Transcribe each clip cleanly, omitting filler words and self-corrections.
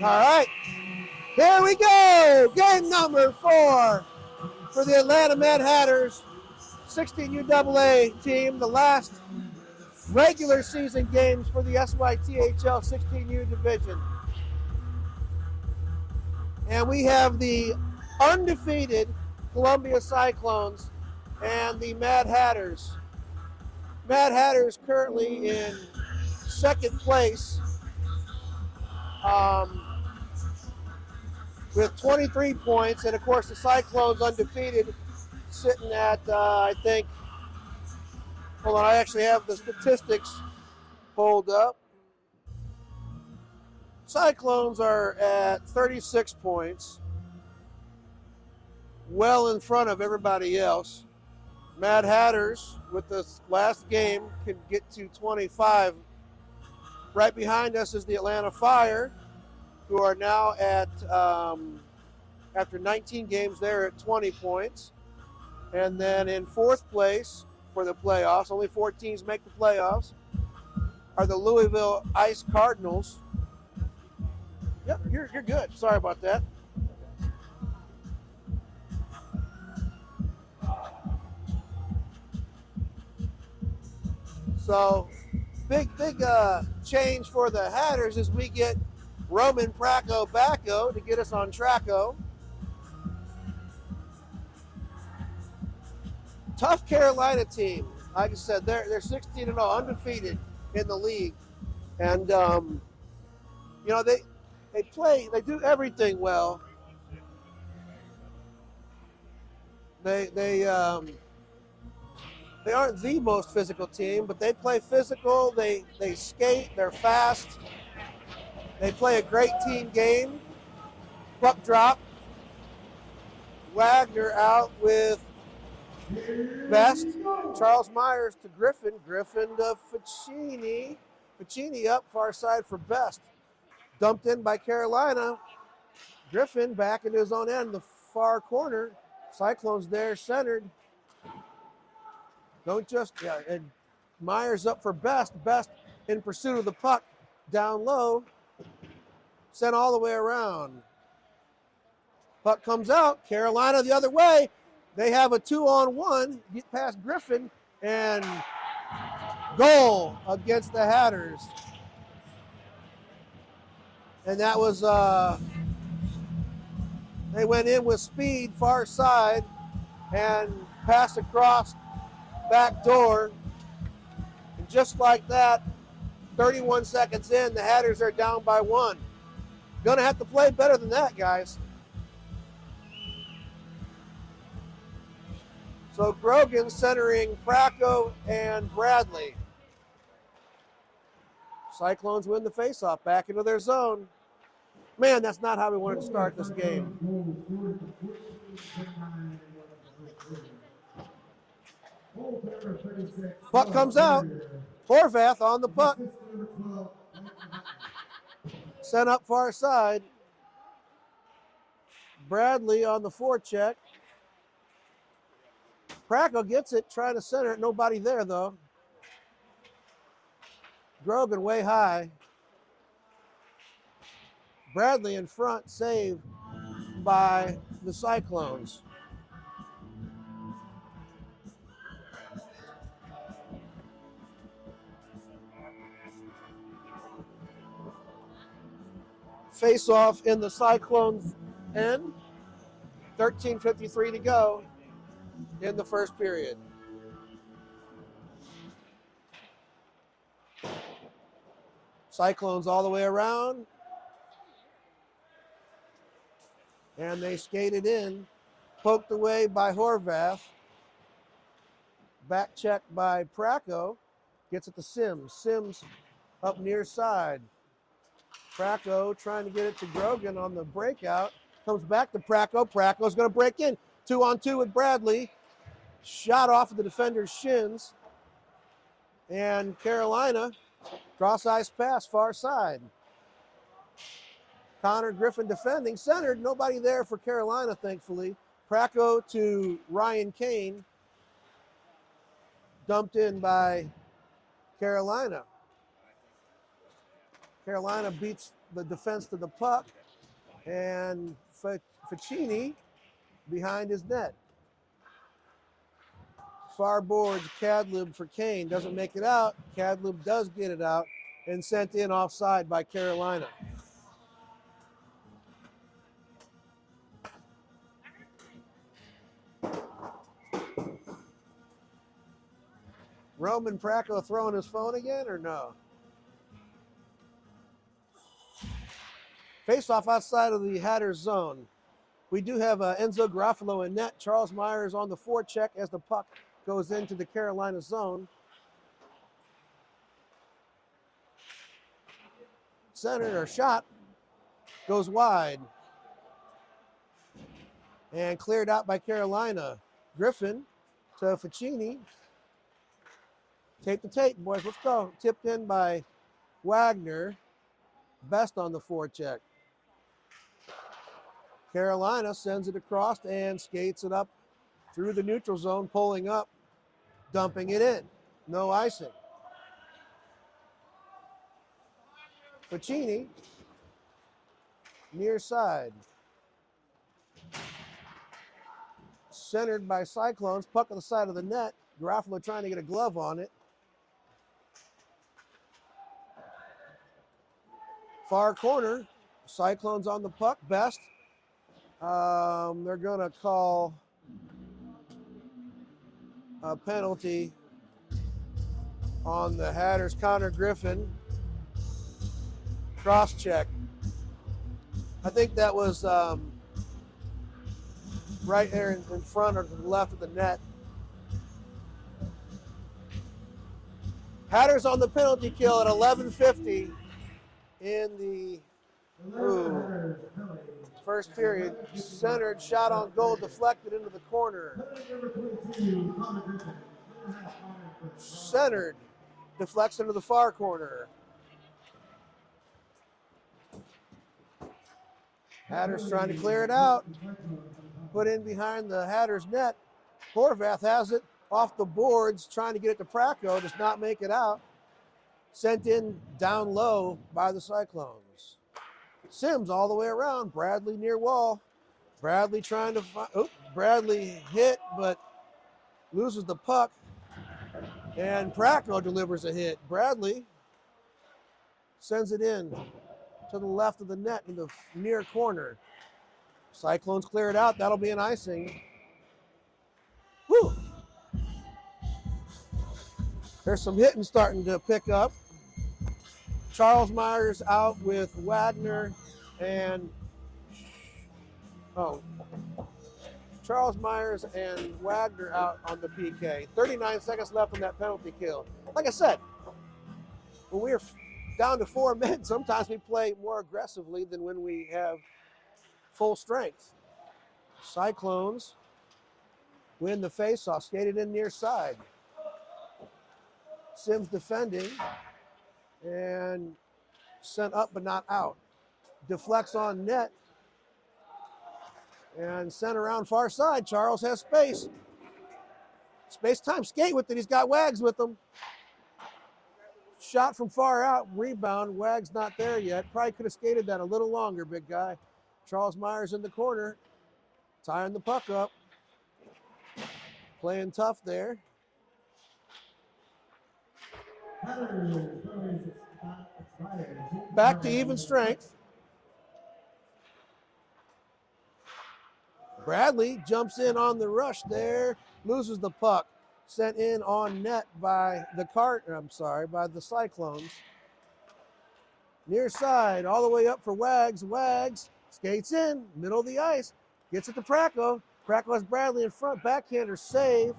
All right, here we go. Game number 4 for the Atlanta Mad Hatters 16 UAA team. The last regular season games for the SYTHL 16U division. And we have the undefeated Columbia Cyclones and the Mad Hatters. Mad Hatters currently in second place with 23 points. And of course the Cyclones undefeated, sitting at, I think, hold on, I actually have the statistics pulled up. Cyclones are at 36 points, well in front of everybody else. Mad Hatters, with this last game, can get to 25. Right behind us is the Atlanta Fire, who are now at, after 19 games, they're at 20 points. And then in fourth place for the playoffs, only 4 teams make the playoffs, are the Louisville Ice Cardinals. Yep, you're good. Sorry about that. So, big change for the Hatters is we get Roman Bacco to get us on Tracko. Tough Carolina team. Like I said, they're 16-0, undefeated in the league, and you know they do everything well. They aren't the most physical team, but they play physical. They skate. They're fast. They play a great team game. Puck drop. Wagner out with Best. Charles Myers to Griffin. Griffin to Ficini. Ficini up far side for Best. Dumped in by Carolina. Griffin back into his own end, the far corner. Cyclones there centered. And Myers up for Best. Best in pursuit of the puck. Down low. Sent all the way around. Puck comes out. Carolina the other way. They have a 2-on-1. Get past Griffin. And goal against the Hatters. And that was, they went in with speed far side and passed across back door. And just like that, 31 seconds in, the Hatters are down by 1. Gonna have to play better than that, guys. So Grogan centering Pracko and Bradley. Cyclones win the faceoff, back into their zone. Man, that's not how we wanted to start this game. Puck comes out. Horvath on the puck. Sent up far side. Bradley on the forecheck. Pracko gets it, trying to center it. Nobody there, though. Grogan way high. Bradley in front, saved by the Cyclones. Face-off in the Cyclones' end. 13:53 to go in the first period. Cyclones all the way around. And they skated in. Poked away by Horvath. Back check by Pracko. Gets it to Sims. Sims up near side. Pracko trying to get it to Grogan on the breakout. Comes back to Pracko. Pracko's going to break in. 2-on-2 with Bradley. Shot off of the defender's shins. And Carolina, cross ice pass far side. Connor Griffin defending, centered. Nobody there for Carolina, thankfully. Pracko to Ryan Kane. Dumped in by Carolina. Carolina beats the defense to the puck, and Ficini behind his net. Far boards, Cadlib for Kane, doesn't make it out. Cadlib does get it out and sent in offside by Carolina. Roman Praco throwing his phone again or no? Face off outside of the Hatters zone. We do have Enzo Garofalo in net. Charles Myers on the forecheck as the puck goes into the Carolina zone. Center or shot goes wide and cleared out by Carolina. Griffin to Ficini. Tape to tape, boys. Let's go. Tipped in by Wagner. Best on the forecheck. Carolina sends it across and skates it up through the neutral zone, pulling up, dumping it in. No icing. Ficini, near side. Centered by Cyclones, puck on the side of the net. Garofalo trying to get a glove on it. Far corner, Cyclones on the puck, Best. They're going to call a penalty on the Hatters. Connor Griffin. Cross check. I think that was right there in front or to the left of the net. Hatters on the penalty kill at 11:50 in the first period. Centered, shot on goal, deflected into the corner. Centered, deflects into the far corner. Hatters trying to clear it out. Put in behind the Hatters net. Horvath has it off the boards, trying to get it to Praco, does not make it out. Sent in down low by the Cyclones. Sims all the way around. Bradley near wall. Bradley trying to find, Bradley hit, but loses the puck. And Praco delivers a hit. Bradley sends it in to the left of the net in the near corner. Cyclones clear it out. That'll be an icing. Woo! There's some hitting starting to pick up. Charles Myers out with Wagner and Charles Myers and Wagner out on the PK. 39 seconds left on that penalty kill. Like I said, when we're down to 4 men, sometimes we play more aggressively than when we have full strength. Cyclones win the faceoff, skated in near side. Sims defending and sent up but not out. Deflects on net and sent around far side. Charles has space. Space time, skate with it. He's got Wags with him. Shot from far out, rebound. Wags not there yet. Probably could have skated that a little longer, big guy. Charles Myers in the corner, tying the puck up. Playing tough there. Back to even strength. Bradley jumps in on the rush there, loses the puck. Sent in on net by the Cyclones. Near side, all the way up for Wags. Wags skates in, middle of the ice, gets it to Praco. Praco has Bradley in front. Backhander save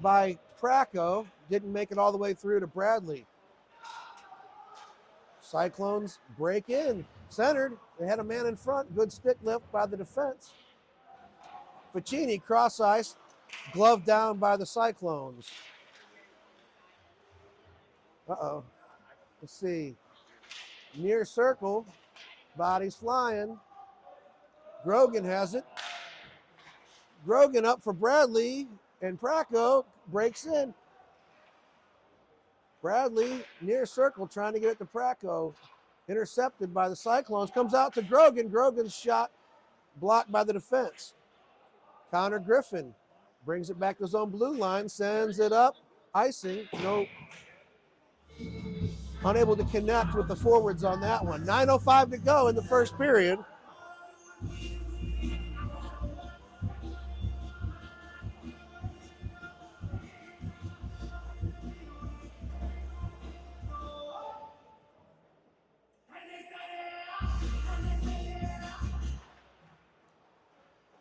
by Praco. Didn't make it all the way through to Bradley. Cyclones break in. Centered. They had a man in front. Good stick lift by the defense. Ficini cross ice. Glove down by the Cyclones. Uh-oh. Let's see. Near circle. Bodies flying. Grogan has it. Grogan up for Bradley. And Praco breaks in. Bradley near circle trying to get it to Praco. Intercepted by the Cyclones. Comes out to Grogan. Grogan's shot blocked by the defense. Connor Griffin brings it back to his own blue line. Sends it up. Icing. No. Unable to connect with the forwards on that one. 9:05 to go in the first period.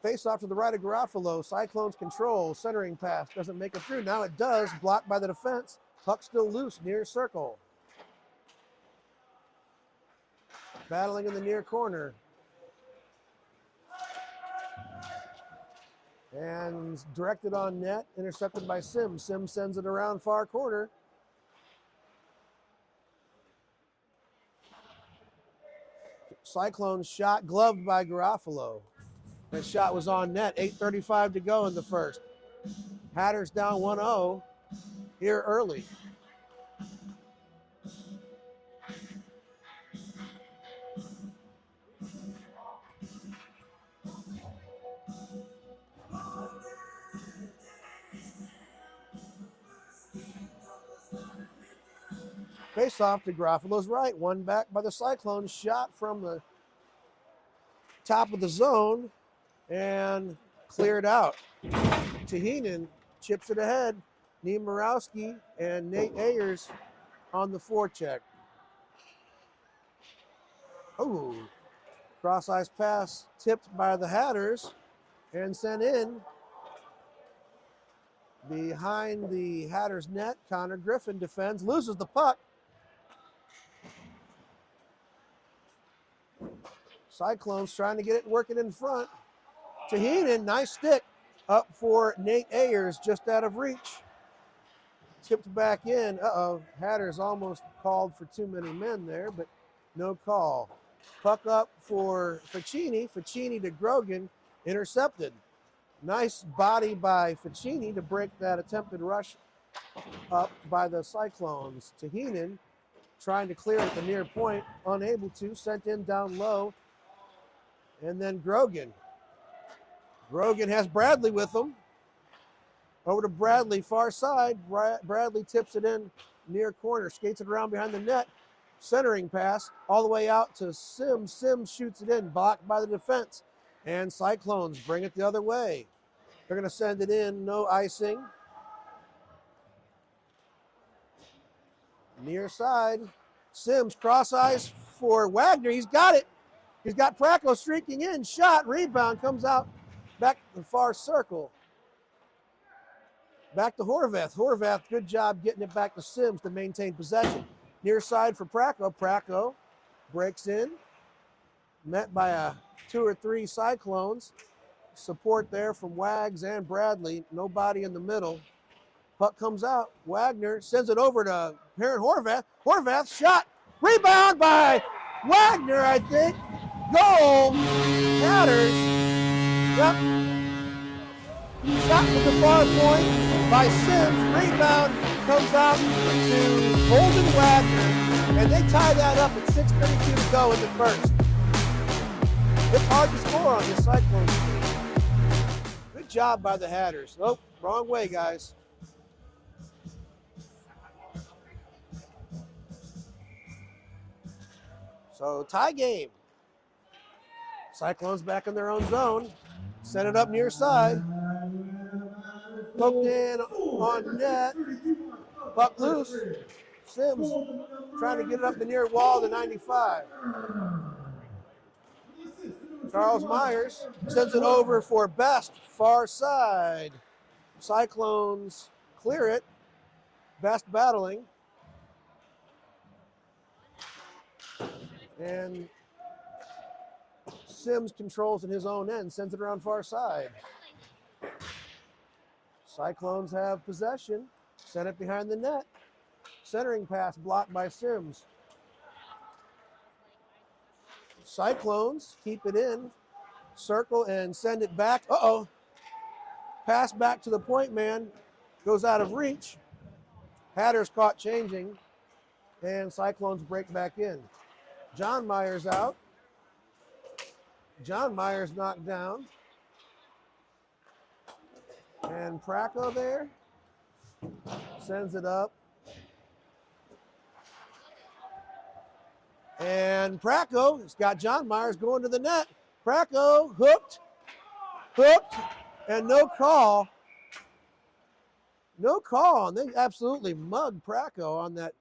Face off to the right of Garofalo. Cyclones control. Centering pass. Doesn't make it through. Now it does. Blocked by the defense. Puck still loose near circle. Battling in the near corner. And directed on net. Intercepted by Sims. Sims sends it around far corner. Cyclones shot gloved by Garofalo. That shot was on net. 8:35 to go in the first. Hatters down 1-0 here early. Face off to Garofalo's right. One back by the Cyclones. Shot from the top of the zone and cleared out. Tahinen chips it ahead. Niemarowski and Nate Ayers on the forecheck. Oh, cross-ice pass tipped by the Hatters and sent in behind the Hatters net. Connor Griffin defends, loses the puck. Cyclones trying to get it working in front. Tahinen, nice stick up for Nate Ayers, just out of reach. Tipped back in. Hatters almost called for too many men there, but no call. Puck up for Ficini. Ficini to Grogan, intercepted. Nice body by Ficini to break that attempted rush up by the Cyclones. Tahinen trying to clear at the near point, unable to, sent in down low. And then Grogan. Grogan has Bradley with him. Over to Bradley, far side. Bradley tips it in near corner, skates it around behind the net. Centering pass all the way out to Sims. Sims shoots it in, blocked by the defense. And Cyclones bring it the other way. They're going to send it in, no icing. Near side. Sims cross ice for Wagner. He's got it. He's got Praco streaking in. Shot, rebound, comes out back to the far circle. Back to Horvath. Horvath, good job getting it back to Sims to maintain possession. Near side for Praco. Praco breaks in. Met by 2 or 3 Cyclones. Support there from Wags and Bradley. Nobody in the middle. Puck comes out. Wagner sends it over to Aaron Horvath. Horvath shot. Rebound by Wagner, I think. Goal. Hatters. Yep. Shot from the far point by Sims. Rebound comes out to Holden Wagner. And they tie that up at 6:32 to go in the first. It's hard to score on this Cyclones team. Good job by the Hatters. Oh, wrong way, guys. So tie game. Cyclones back in their own zone. Send it up near side. Poked in on net. Puck loose. Sims trying to get it up the near wall to 95. Charles Myers sends it over for Best, far side. Cyclones clear it. Best battling. And Sims controls in his own end, sends it around far side. Cyclones have possession, send it behind the net. Centering pass blocked by Sims. Cyclones keep it in, circle and send it back. Pass back to the point man, goes out of reach. Hatters caught changing, and Cyclones break back in. John Myers out. John Myers knocked down. And Praco there sends it up. And Praco has got John Myers going to the net. Praco hooked, and no call. No call, and they absolutely mugged Praco on that.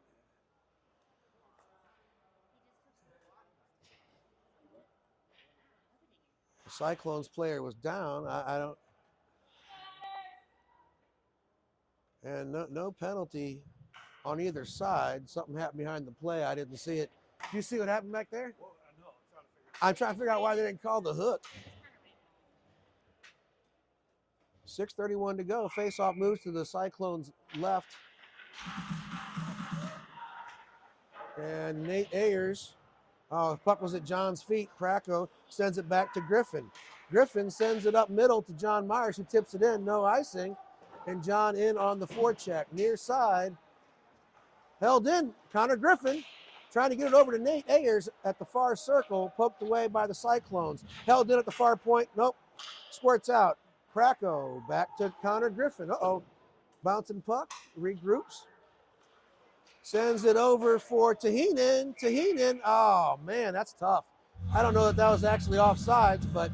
The Cyclones player was down. I don't. And no penalty on either side. Something happened behind the play. I didn't see it. Did you see what happened back there? Well, no, I'm trying to figure out why they didn't call the hook. 6:31 to go. Face-off moves to the Cyclones' left. And Nate Ayers, the puck was at John's feet. Praco sends it back to Griffin. Griffin sends it up middle to John Myers, who tips it in. No icing. And John in on the forecheck. Near side. Held in. Connor Griffin trying to get it over to Nate Ayers at the far circle. Poked away by the Cyclones. Held in at the far point. Nope. Squirts out. Praco back to Connor Griffin. Uh-oh. Bouncing puck. Regroups. Sends it over for Tahinen. Tahinen. Oh, man, that's tough. I don't know that was actually offsides, but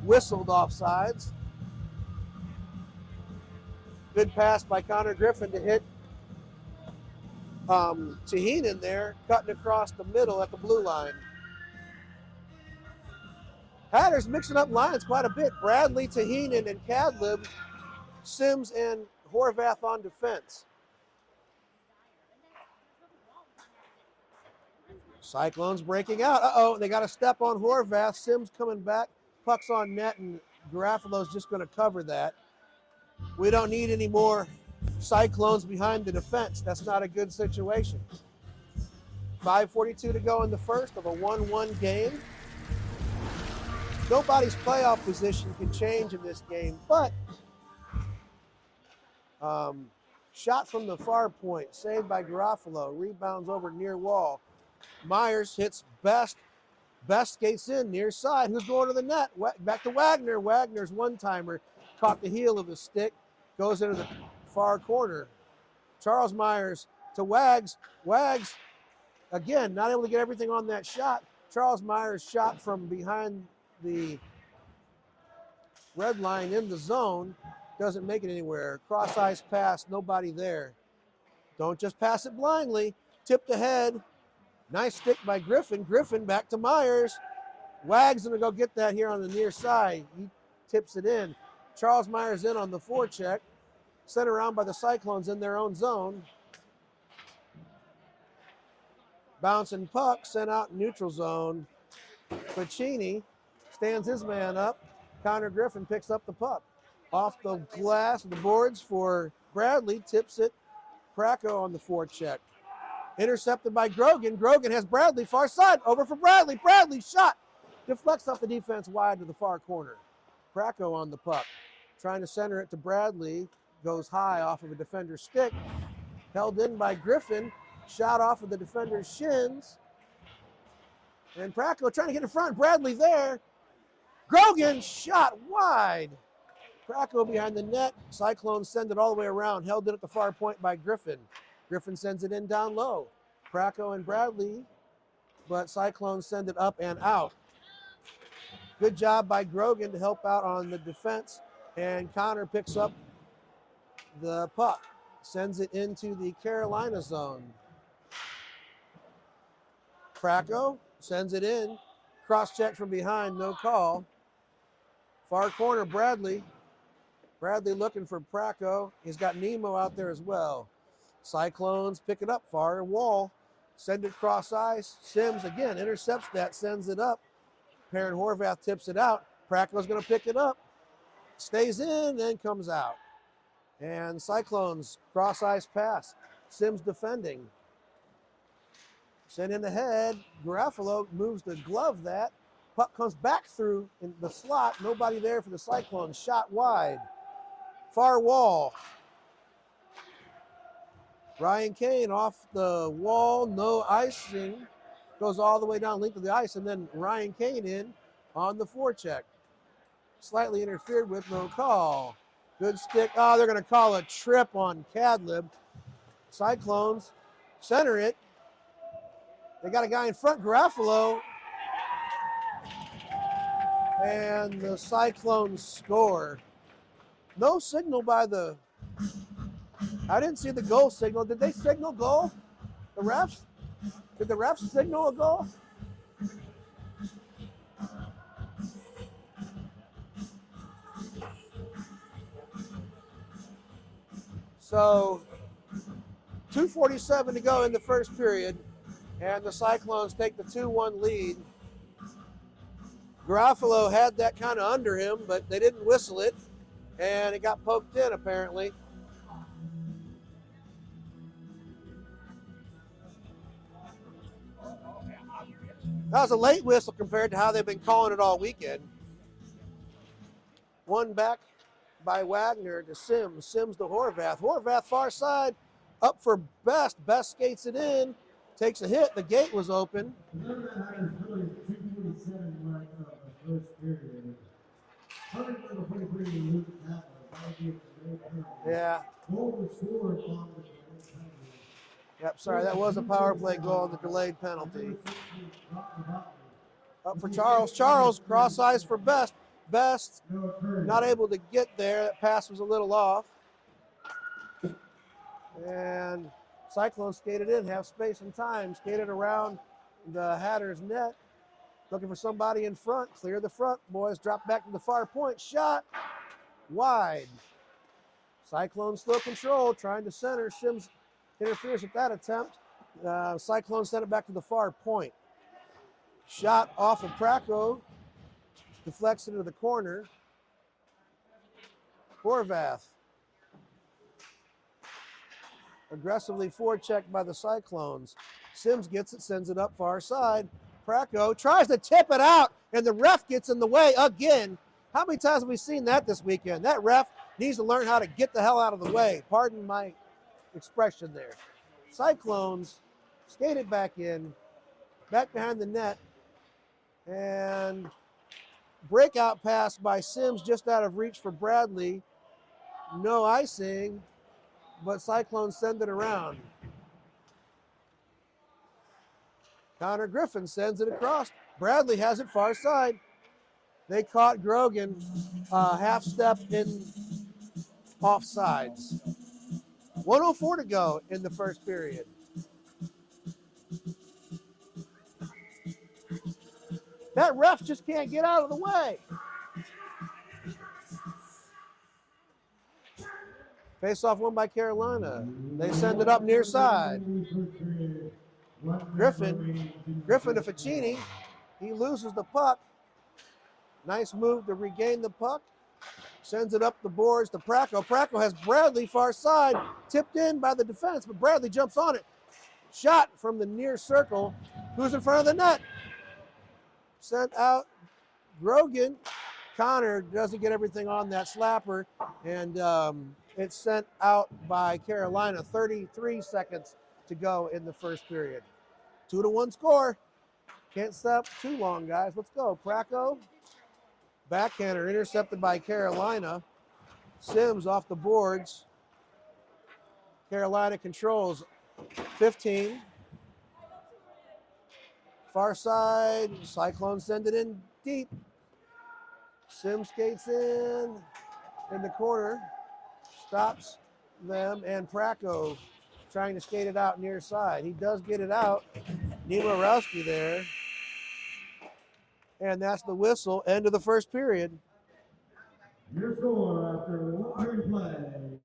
whistled offsides. Good pass by Connor Griffin to hit Tahinen there, cutting across the middle at the blue line. Hatters mixing up lines quite a bit. Bradley, Tahinen, and Cadlib, Sims, and Horvath on defense. Cyclones breaking out. Uh-oh, they got a step on Horvath. Sims coming back. Puck's on net, and Garofalo's just going to cover that. We don't need any more Cyclones behind the defense. That's not a good situation. 5:42 to go in the first of a 1-1 game. Nobody's playoff position can change in this game, but shot from the far point, saved by Garofalo, rebounds over near wall. Myers hits Best. Best skates in near side. Who's going to the net? Back to Wagner. Wagner's one-timer. Caught the heel of his stick. Goes into the far corner. Charles Myers to Wags. Wags, again, not able to get everything on that shot. Charles Myers shot from behind the red line in the zone. Doesn't make it anywhere. Cross-ice pass. Nobody there. Don't just pass it blindly. Tipped ahead. Nice stick by Griffin. Griffin back to Myers. Wags going to go get that here on the near side. He tips it in. Charles Myers in on the forecheck. Sent around by the Cyclones in their own zone. Bouncing puck sent out neutral zone. Pacini stands his man up. Connor Griffin picks up the puck. Off the glass of the boards for Bradley. Tips it. Praco on the forecheck. Intercepted by Grogan. Grogan has Bradley far side. Over for Bradley. Bradley shot. Deflects off the defense wide to the far corner. Praco on the puck. Trying to center it to Bradley. Goes high off of a defender's stick. Held in by Griffin. Shot off of the defender's shins. And Praco trying to get in front. Bradley there. Grogan shot wide. Praco behind the net. Cyclones send it all the way around. Held in at the far point by Griffin. Griffin sends it in down low. Praco and Bradley, but Cyclones send it up and out. Good job by Grogan to help out on the defense, and Connor picks up the puck, sends it into the Carolina zone. Praco sends it in, cross-check from behind, no call. Far corner, Bradley. Bradley looking for Praco. He's got Nemo out there as well. Cyclones pick it up, far wall, send it cross ice. Sims again intercepts that, sends it up. Perrin Horvath tips it out. Praco's going to pick it up, stays in, and comes out. And Cyclones cross ice pass. Sims defending. Sent in the head. Garofalo moves the glove that. Puck comes back through in the slot. Nobody there for the Cyclones. Shot wide. Far wall. Ryan Kane off the wall, no icing. Goes all the way down length of the ice, and then Ryan Kane in on the forecheck. Slightly interfered with, no call. Good stick. Oh, they're going to call a trip on Cadlib. Cyclones center it. They got a guy in front, Garofalo. And the Cyclones score. No signal by the... I didn't see the goal signal. Did they signal goal? The refs? Did the refs signal a goal? So 2:47 to go in the first period, and the Cyclones take the 2-1 lead. Garofalo had that kind of under him, but they didn't whistle it, and it got poked in apparently. That was a late whistle compared to how they've been calling it all weekend. One back by Wagner to Sims. Sims to Horvath. Horvath far side, up for Best. Best skates it in, takes a hit. The gate was open. Yeah. Yep, sorry, that was a power play goal on the delayed penalty. Up for Charles. Charles, cross ice for Best. Best not able to get there. That pass was a little off. And Cyclones skated in, have space and time. Skated around the Hatters net. Looking for somebody in front. Clear the front, boys. Drop back to the far point. Shot wide. Cyclones still control, trying to center. Sims interferes with that attempt. Cyclones sent it back to the far point. Shot off of Praco. Deflects into the corner. Horvath. Aggressively forechecked by the Cyclones. Sims gets it, sends it up far side. Praco tries to tip it out, and the ref gets in the way again. How many times have we seen that this weekend? That ref needs to learn how to get the hell out of the way. Pardon my expression there. Cyclones skated back in, back behind the net, and breakout pass by Sims just out of reach for Bradley. No icing, but Cyclones send it around. Connor Griffin sends it across. Bradley has it far side. They caught Grogan half step in offsides. 1:04 to go in the first period. That ref just can't get out of the way. Face-off won by Carolina. They send it up near side. Griffin to Ficini. He loses the puck. Nice move to regain the puck. Sends it up the boards to Praco. Praco has Bradley far side. Tipped in by the defense, but Bradley jumps on it. Shot from the near circle. Who's in front of the net? Sent out Grogan. Connor doesn't get everything on that slapper, and it's sent out by Carolina. 33 seconds to go in the first period. 2-1 score. Can't stop too long, guys. Let's go. Praco. Backhander intercepted by Carolina. Sims off the boards. Carolina controls 15. Far side. Cyclones send it in deep. Sims skates in the corner. Stops them, and Praco trying to skate it out near side. He does get it out. Niemarowski there. And that's the whistle. End of the first period. Your score after 1 play.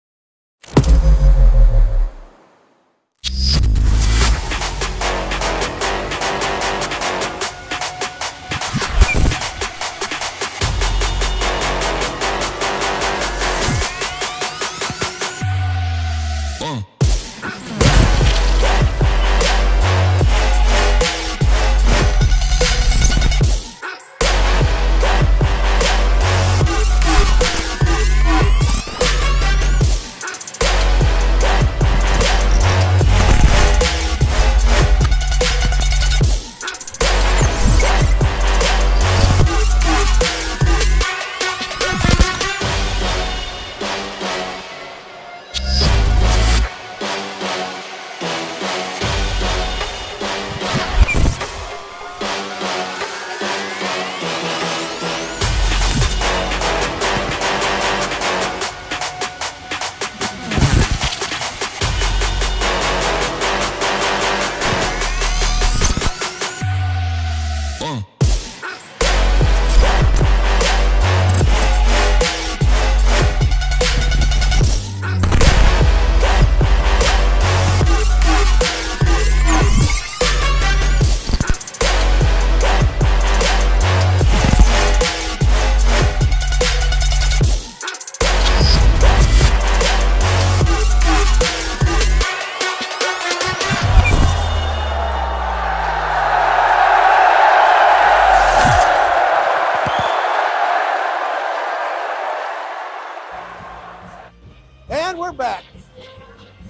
And we're back.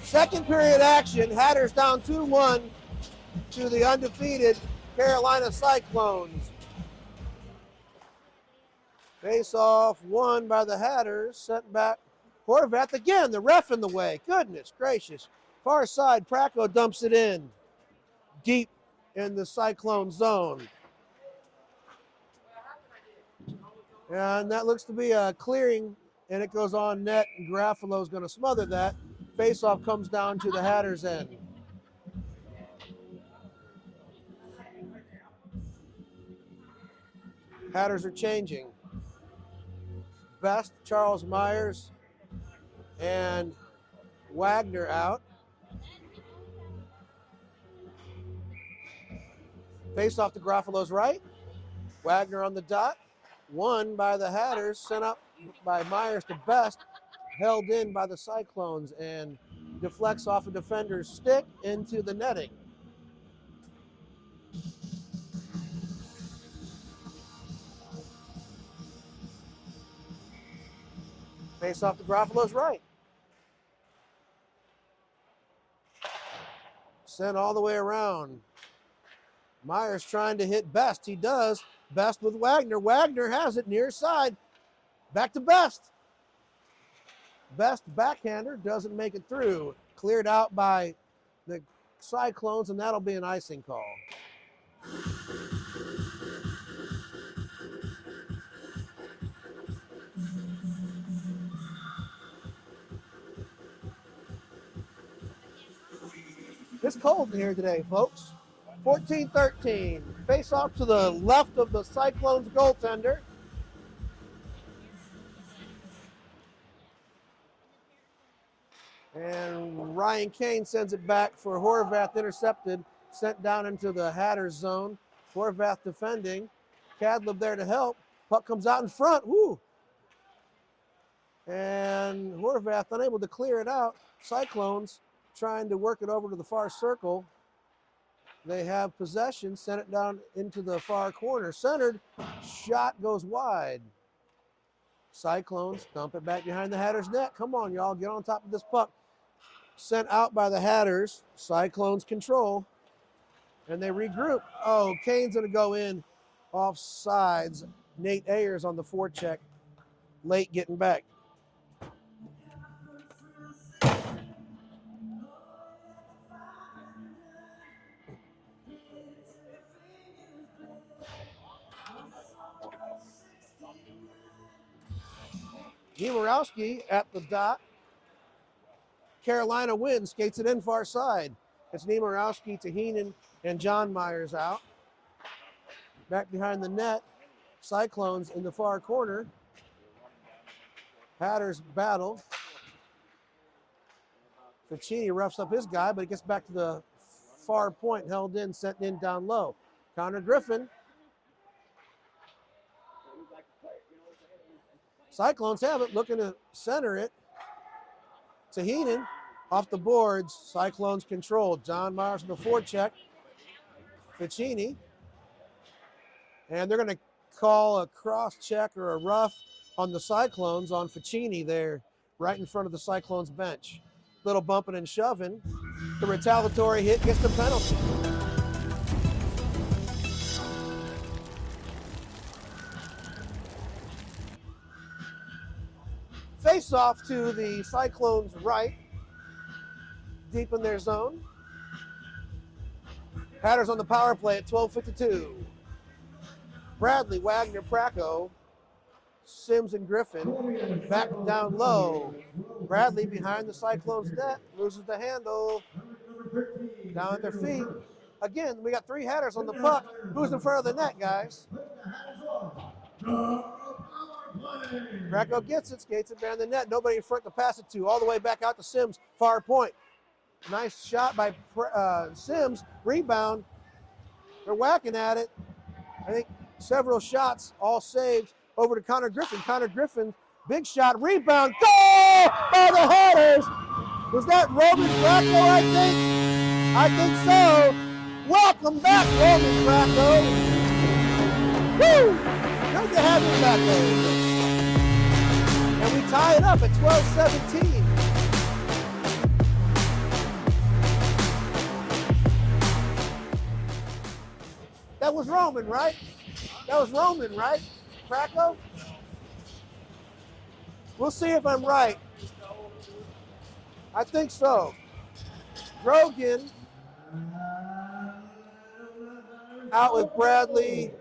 Second period action. Hatters down 2-1 to the undefeated Carolina Cyclones. Face off won by the Hatters. Sent back Horvath again. The ref in the way. Goodness gracious. Far side. Praco dumps it in. Deep in the Cyclone zone. And that looks to be a clearing, and it goes on net, and Garofalo's going to smother that. Faceoff comes down to the Hatters' end. Hatters are changing. Best, Charles Myers, and Wagner out. Faceoff to Garofalo's right. Wagner on the dot. Won by the Hatters, sent up by Myers to Best, held in by the Cyclones, and deflects off a defender's stick into the netting. Face off to Garofalo's right. Sent all the way around. Myers trying to hit Best. He does. Best with Wagner. Wagner has it near side. Back to Best. Best backhander doesn't make it through. Cleared out by the Cyclones, and that'll be an icing call. It's cold in here today, folks. 14-13. Face off to the left of the Cyclones goaltender. And Ryan Kane sends it back for Horvath, intercepted, sent down into the Hatters zone. Horvath defending. Cadlib there to help. Puck comes out in front. Woo! And Horvath unable to clear it out. Cyclones trying to work it over to the far circle. They have possession, sent it down into the far corner. Centered, shot goes wide. Cyclones dump it back behind the Hatters' net. Come on, y'all, get on top of this puck. Sent out by the Hatters. Cyclones control. And they regroup. Oh, Kane's going to go in off sides. Nate Ayers on the forecheck. Late getting back. Niemirowski at the dot. Carolina wins, skates it in far side. It's Niemirowski to Heenan and John Myers out. Back behind the net, Cyclones in the far corner. Hatters battle. Ficini roughs up his guy, but he gets back to the far point, held in, sent in down low. Connor Griffin. Cyclones have it, looking to center it to Heenan. Off the boards, Cyclones control. John Myers on the forecheck. Ficini. And they're going to call a cross check or a rough on the Cyclones on Ficini there, right in front of the Cyclones bench. Little bumping and shoving. The retaliatory hit gets the penalty. Face off to the Cyclones' right, deep in their zone. Hatters on the power play at 12:52. Bradley, Wagner, Praco, Sims and Griffin back down low. Bradley behind the Cyclones' net, loses the handle, down at their feet. Again, we got three Hatters on the puck. Who's in front of the net, guys? Praco gets it, skates it behind the net. Nobody in front to pass it to. All the way back out to Sims, far point. Nice shot by Sims. Rebound. They're whacking at it. I think several shots, all saved. Over to Connor Griffin. Connor Griffin, big shot, rebound. Goal by the Hatters. Was that Roman Praco, I think? I think so. Welcome back, Roman Praco. Woo! Good to have you back there. And we tie it up at 12-17. was Roman, right? That was Roman, right? Praco? We'll see if I'm right. I think so. Grogan out with Bradley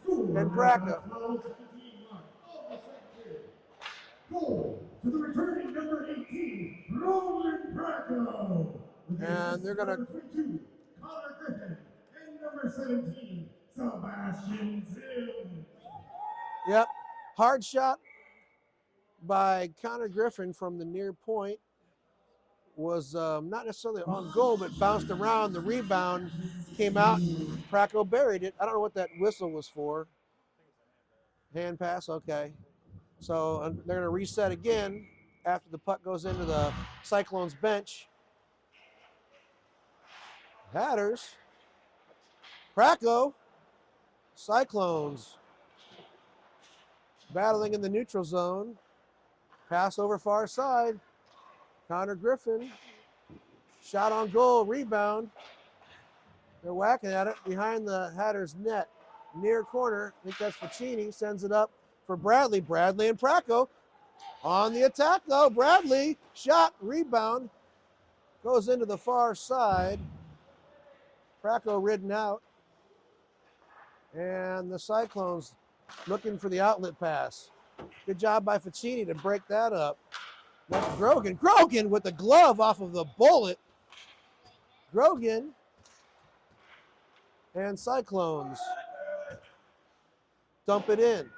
and Praco. Goal to the returning number 18, Roman Praco. And they're going to. Number 22, Connor Griffin. And number 17, Sebastian Sims. Yep. Hard shot by Connor Griffin from the near point. Was not necessarily on goal, but bounced around. The rebound came out, and Praco buried it. I don't know what that whistle was for. Hand pass, okay. So they're going to reset again after the puck goes into the Cyclones bench. Hatters, Praco, Cyclones battling in the neutral zone. Pass over far side. Connor Griffin, shot on goal, rebound. They're whacking at it behind the Hatters net. Near corner, I think that's Ficini, sends it up for Bradley. Bradley and Praco on the attack though. Bradley, shot, rebound, goes into the far side. Praco ridden out. And the Cyclones looking for the outlet pass. Good job by Ficini to break that up. That's Grogan. Grogan with the glove off of the bullet. Grogan and Cyclones dump it in.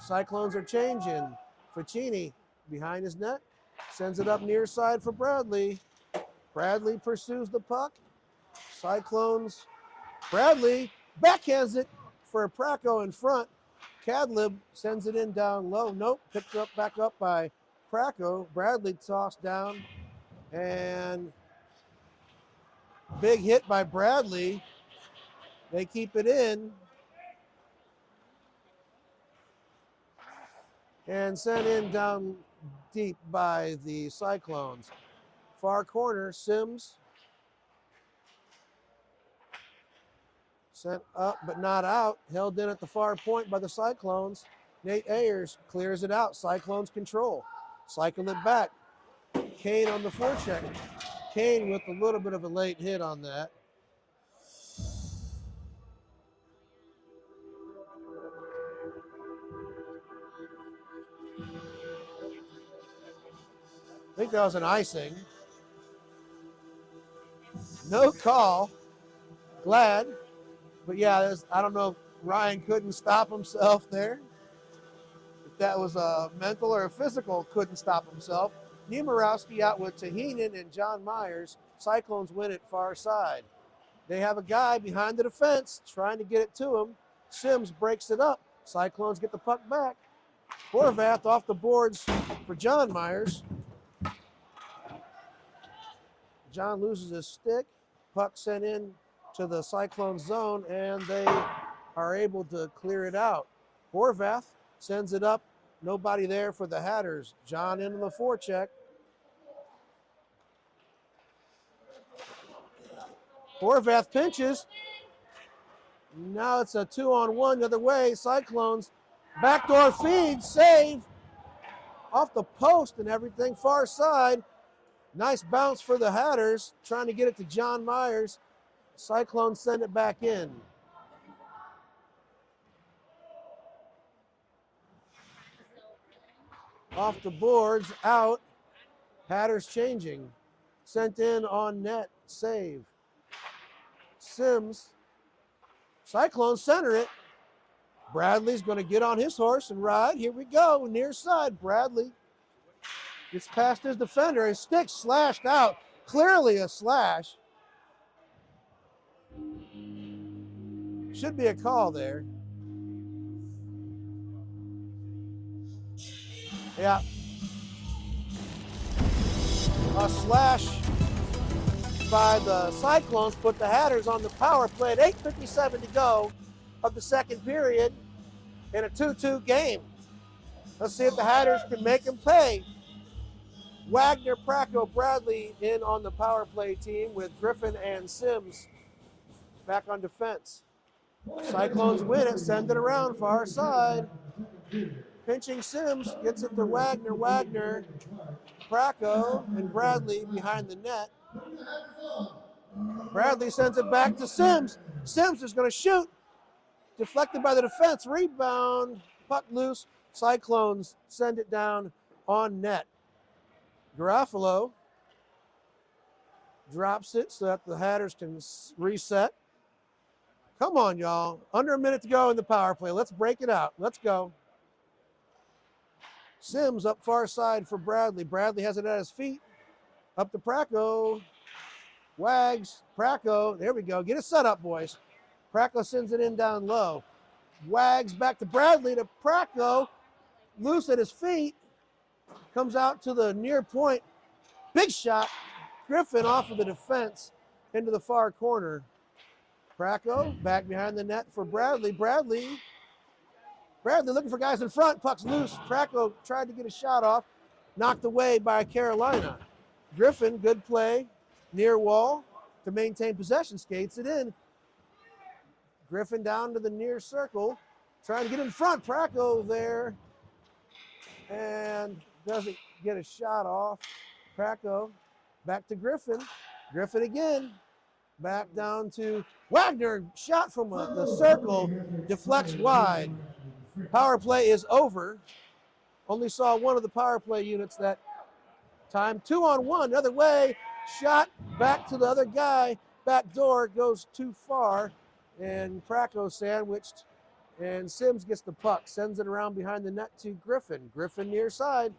Cyclones are changing. Ficini behind his net. Sends it up near side for Bradley. Bradley pursues the puck. Cyclones. Bradley backhands it for Praco in front. Cadlib sends it in down low. Nope, picked up back up by Praco. Bradley tossed down, and big hit by Bradley. They keep it in and sent in down deep by the Cyclones. Far corner, Sims sent up but not out, held in at the far point by the Cyclones. Nate Ayers clears it out. Cyclones control. Cycle it back. Kane on the forecheck. Kane with a little bit of a late hit on that. I think that was an icing. No call. Glad. But yeah, I don't know if Ryan couldn't stop himself there. If that was a mental or a physical, couldn't stop himself. Niemirowski out with Tahinen and John Myers. Cyclones win it far side. They have a guy behind the defense trying to get it to him. Sims breaks it up. Cyclones get the puck back. Horvath off the boards for John Myers. John loses his stick. Puck sent in to the Cyclone zone, and they are able to clear it out. Horvath sends it up. Nobody there for the Hatters. John into the forecheck. Horvath pinches. Now it's a 2-on-1 the other way. Cyclones backdoor feed, save off the post and everything, far side. Nice bounce for the Hatters, trying to get it to John Myers. Cyclones send it back in. Off the boards, out. Hatters changing. Sent in on net, save. Sims. Cyclones center it. Bradley's going to get on his horse and ride. Here we go, near side. Bradley gets past his defender. His stick slashed out. Clearly a slash. Should be a call there. Yeah. A slash by the Cyclones put the Hatters on the power play at 8:57 to go of the second period in a 2-2 game. Let's see if the Hatters can make them pay. Wagner, Praco, Bradley in on the power play team with Griffin and Sims back on defense. Cyclones win it, send it around far side. Pinching Sims gets it to Wagner. Wagner, Praco, and Bradley behind the net. Bradley sends it back to Sims. Sims is going to shoot. Deflected by the defense. Rebound. Puck loose. Cyclones send it down on net. Garofalo drops it so that the Hatters can reset. Come on, y'all. Under a minute to go in the power play. Let's break it out. Let's go. Sims up far side for Bradley. Bradley has it at his feet. Up to Praco. Wags. Praco. There we go. Get it set up, boys. Praco sends it in down low. Wags back to Bradley to Praco. Loose at his feet. Comes out to the near point. Big shot. Griffin off of the defense into the far corner. Praco back behind the net for Bradley. Bradley looking for guys in front. Puck's loose. Praco tried to get a shot off. Knocked away by Carolina. Griffin, good play. Near wall to maintain possession. Skates it in. Griffin down to the near circle. Trying to get in front. Praco there. And doesn't get a shot off. Praco back to Griffin. Griffin again. Back down to Wagner. Shot from the circle. Deflects wide. Power play is over. Only saw one of the power play units that time. 2-on-1. Other way. Shot back to the other guy. Back door goes too far. And Praco sandwiched. And Sims gets the puck. Sends it around behind the net to Griffin. Griffin near side.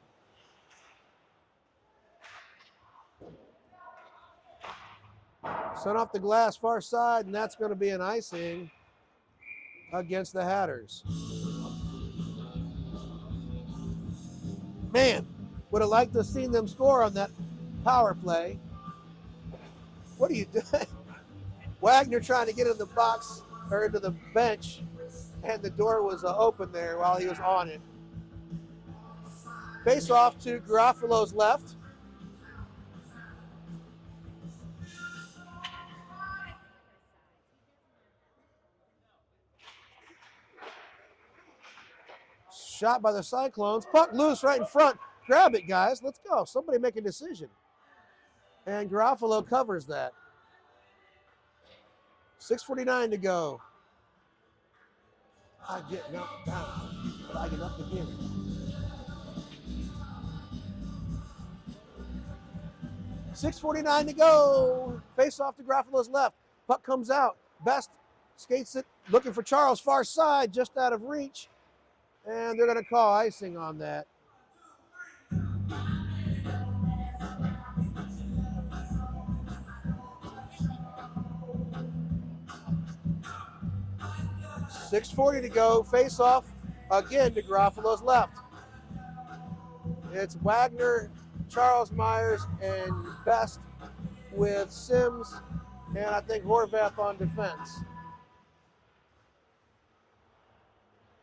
Sent off the glass far side, and that's going to be an icing against the Hatters. Man, would have liked to have seen them score on that power play. What are you doing? Wagner trying to get in the box or into the bench, and the door was open there while he was on it. Face off to Garofalo's left. Shot by the Cyclones. Puck loose right in front. Grab it, guys. Let's go. Somebody make a decision. And Garofalo covers that. 6:49 to go. I get knocked down, but I get up again. $6:49 to go. Face off to Garofalo's left. Puck comes out. Best skates it. Looking for Charles far side, just out of reach. And they're going to call icing on that. $6:40 to go. Face off again to Garofalo's left. It's Wagner, Charles Myers, and Best with Sims, and I think Horvath on defense.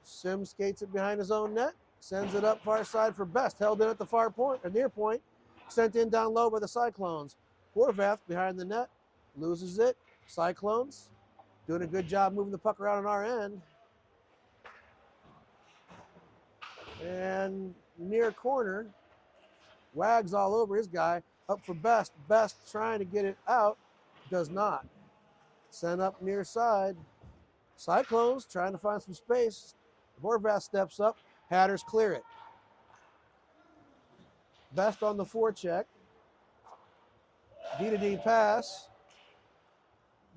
Sims skates it behind his own net, sends it up far side for Best, held in at the far point, or near point, sent in down low by the Cyclones. Horvath behind the net, loses it. Cyclones doing a good job moving the puck around on our end. And near corner, Wags all over his guy, up for Best. Best trying to get it out, does not. Sent up near side. Cyclones trying to find some space. Horvath steps up, Hatters clear it. Best on the forecheck. D-to-D pass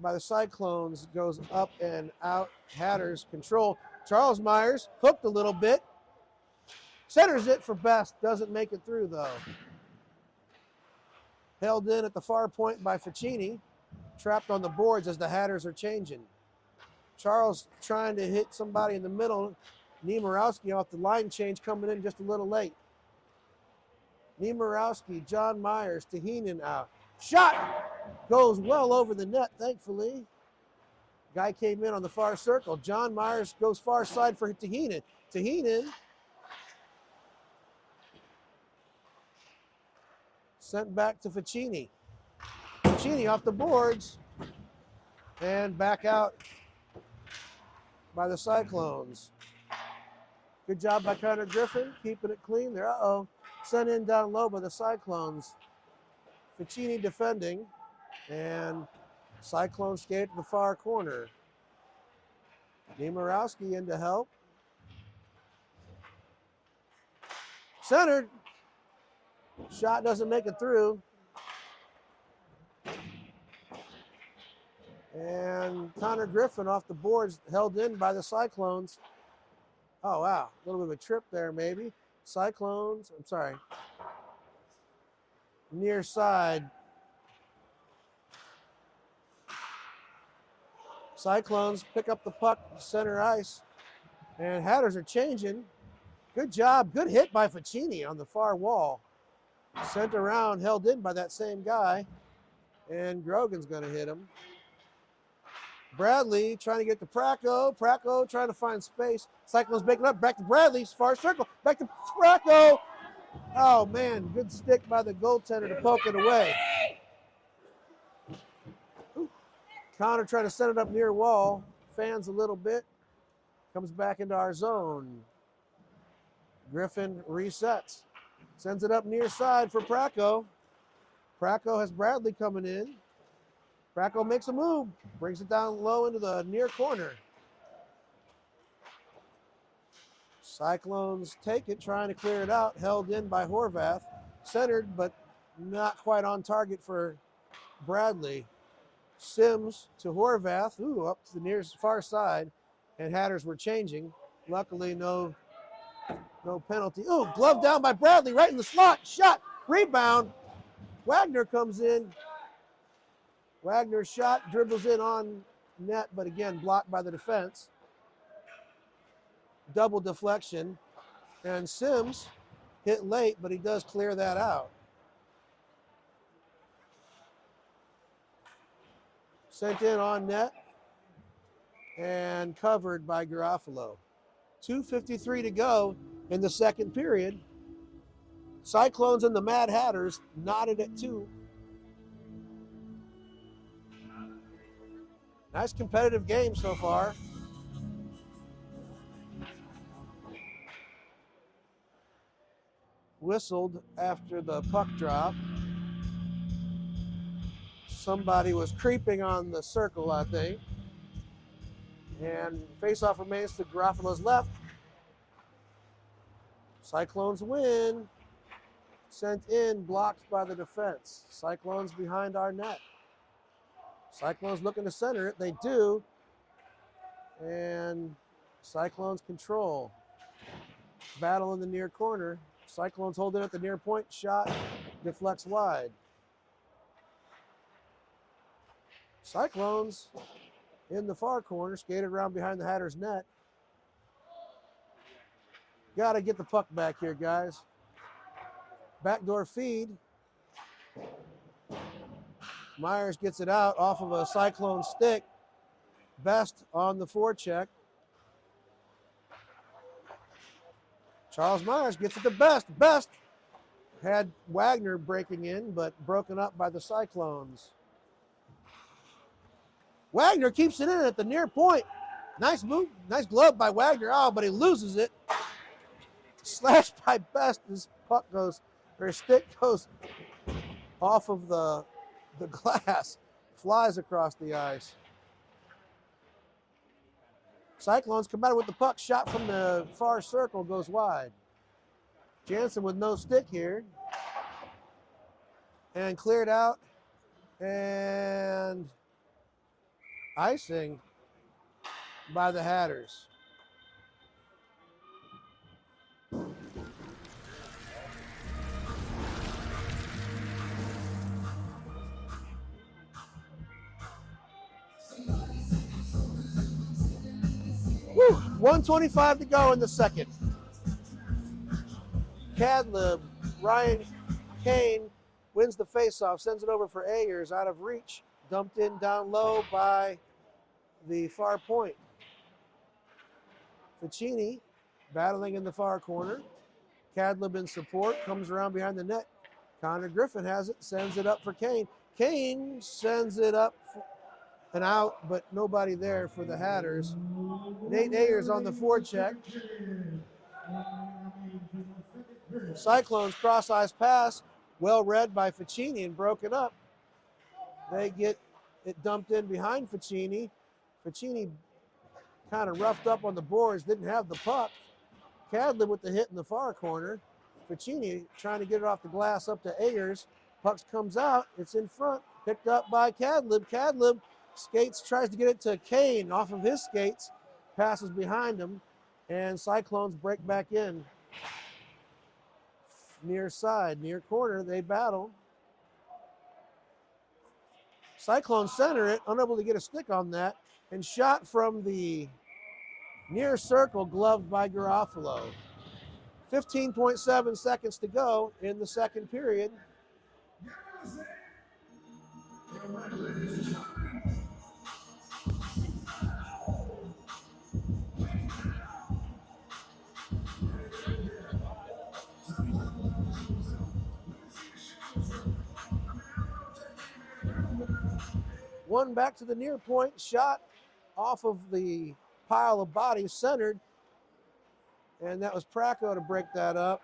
by the Cyclones goes up and out. Hatters control. Charles Myers hooked a little bit. Centers it for Best. Doesn't make it through, though. Held in at the far point by Ficini. Trapped on the boards as the Hatters are changing. Charles trying to hit somebody in the middle. Niemirowski off the line change coming in just a little late. Niemirowski, John Myers, Tahinen out. Shot goes well over the net, thankfully. Guy came in on the far circle. John Myers goes far side for Tahinen. Tahinen sent back to Ficini. Ficini off the boards and back out by the Cyclones. Good job by Connor Griffin, keeping it clean there. Uh-oh, sent in down low by the Cyclones. Ficini defending, and Cyclones skate to the far corner. Niemirowski in to help. Centered. Shot doesn't make it through. And Connor Griffin off the boards, held in by the Cyclones. Oh, wow. A little bit of a trip there, maybe. Cyclones, I'm sorry. Near side. Cyclones pick up the puck, center ice. And Hatters are changing. Good job. Good hit by Ficini on the far wall. Sent around, held in by that same guy. And Grogan's going to hit him. Bradley trying to get to Pracco. Pracco trying to find space. Cyclones making up. Back to Bradley. Far circle. Back to Pracco. Oh, man. Good stick by the goaltender to poke it away. Ooh. Connor trying to set it up near wall. Fans a little bit. Comes back into our zone. Griffin resets. Sends it up near side for Pracco. Pracco has Bradley coming in. Pracco makes a move. Brings it down low into the near corner. Cyclones take it, trying to clear it out. Held in by Horvath. Centered, but not quite on target for Bradley. Sims to Horvath. Ooh, up to the nearest far side. And Hatters were changing. Luckily, no penalty. Ooh, glove down by Bradley, right in the slot. Shot, rebound. Wagner comes in. Wagner's shot dribbles in on net, but again, blocked by the defense. Double deflection. And Sims hit late, but he does clear that out. Sent in on net and covered by Garofalo. 2:53 to go in the second period. Cyclones and the Mad Hatters knotted at 2. Nice competitive game so far. Whistled after the puck drop. Somebody was creeping on the circle, I think. And faceoff remains to Garofalo's left. Cyclones win. Sent in, blocked by the defense. Cyclones behind our net. Cyclones looking to center it. They do. And Cyclones control. Battle in the near corner. Cyclones holding at the near point. Shot deflects wide. Cyclones in the far corner. Skated around behind the Hatters net. Got to get the puck back here, guys. Backdoor feed. Myers gets it out off of a Cyclone stick. Best on the forecheck. Charles Myers gets it to Best. Best had Wagner breaking in, but broken up by the Cyclones. Wagner keeps it in at the near point. Nice move, nice glove by Wagner. Oh, but he loses it. Slashed by Best. His puck goes, or his stick goes off of the glass, flies across the ice. Cyclones come out with the puck, shot from the far circle, goes wide. Jansen with no stick here. And cleared out. And icing by the Hatters. Woo, 1:25 to go in the second. Cadlib, Ryan Kane wins the faceoff, sends it over for Ayers, out of reach, dumped in down low by the far point. Ficini battling in the far corner. Cadlib in support, comes around behind the net. Connor Griffin has it, sends it up for Kane. Kane sends it up An out, but nobody there for the Hatters. Nate Ayers on the forecheck. Cyclones cross-ice pass, well read by Ficini and broken up. They get it dumped in behind Ficini. Ficini kind of roughed up on the boards, didn't have the puck. Cadlib with the hit in the far corner. Ficini trying to get it off the glass up to Ayers. Puck comes out, it's in front, picked up by Cadlib. Cadlib skates, tries to get it to Kane off of his skates, passes behind him, and Cyclones break back in. Near side, near corner, they battle. Cyclones center it, unable to get a stick on that, and shot from the near circle, gloved by Garofalo. 15.7 seconds to go in the second period. One back to the near point, shot off of the pile of bodies, centered, and that was Praco to break that up.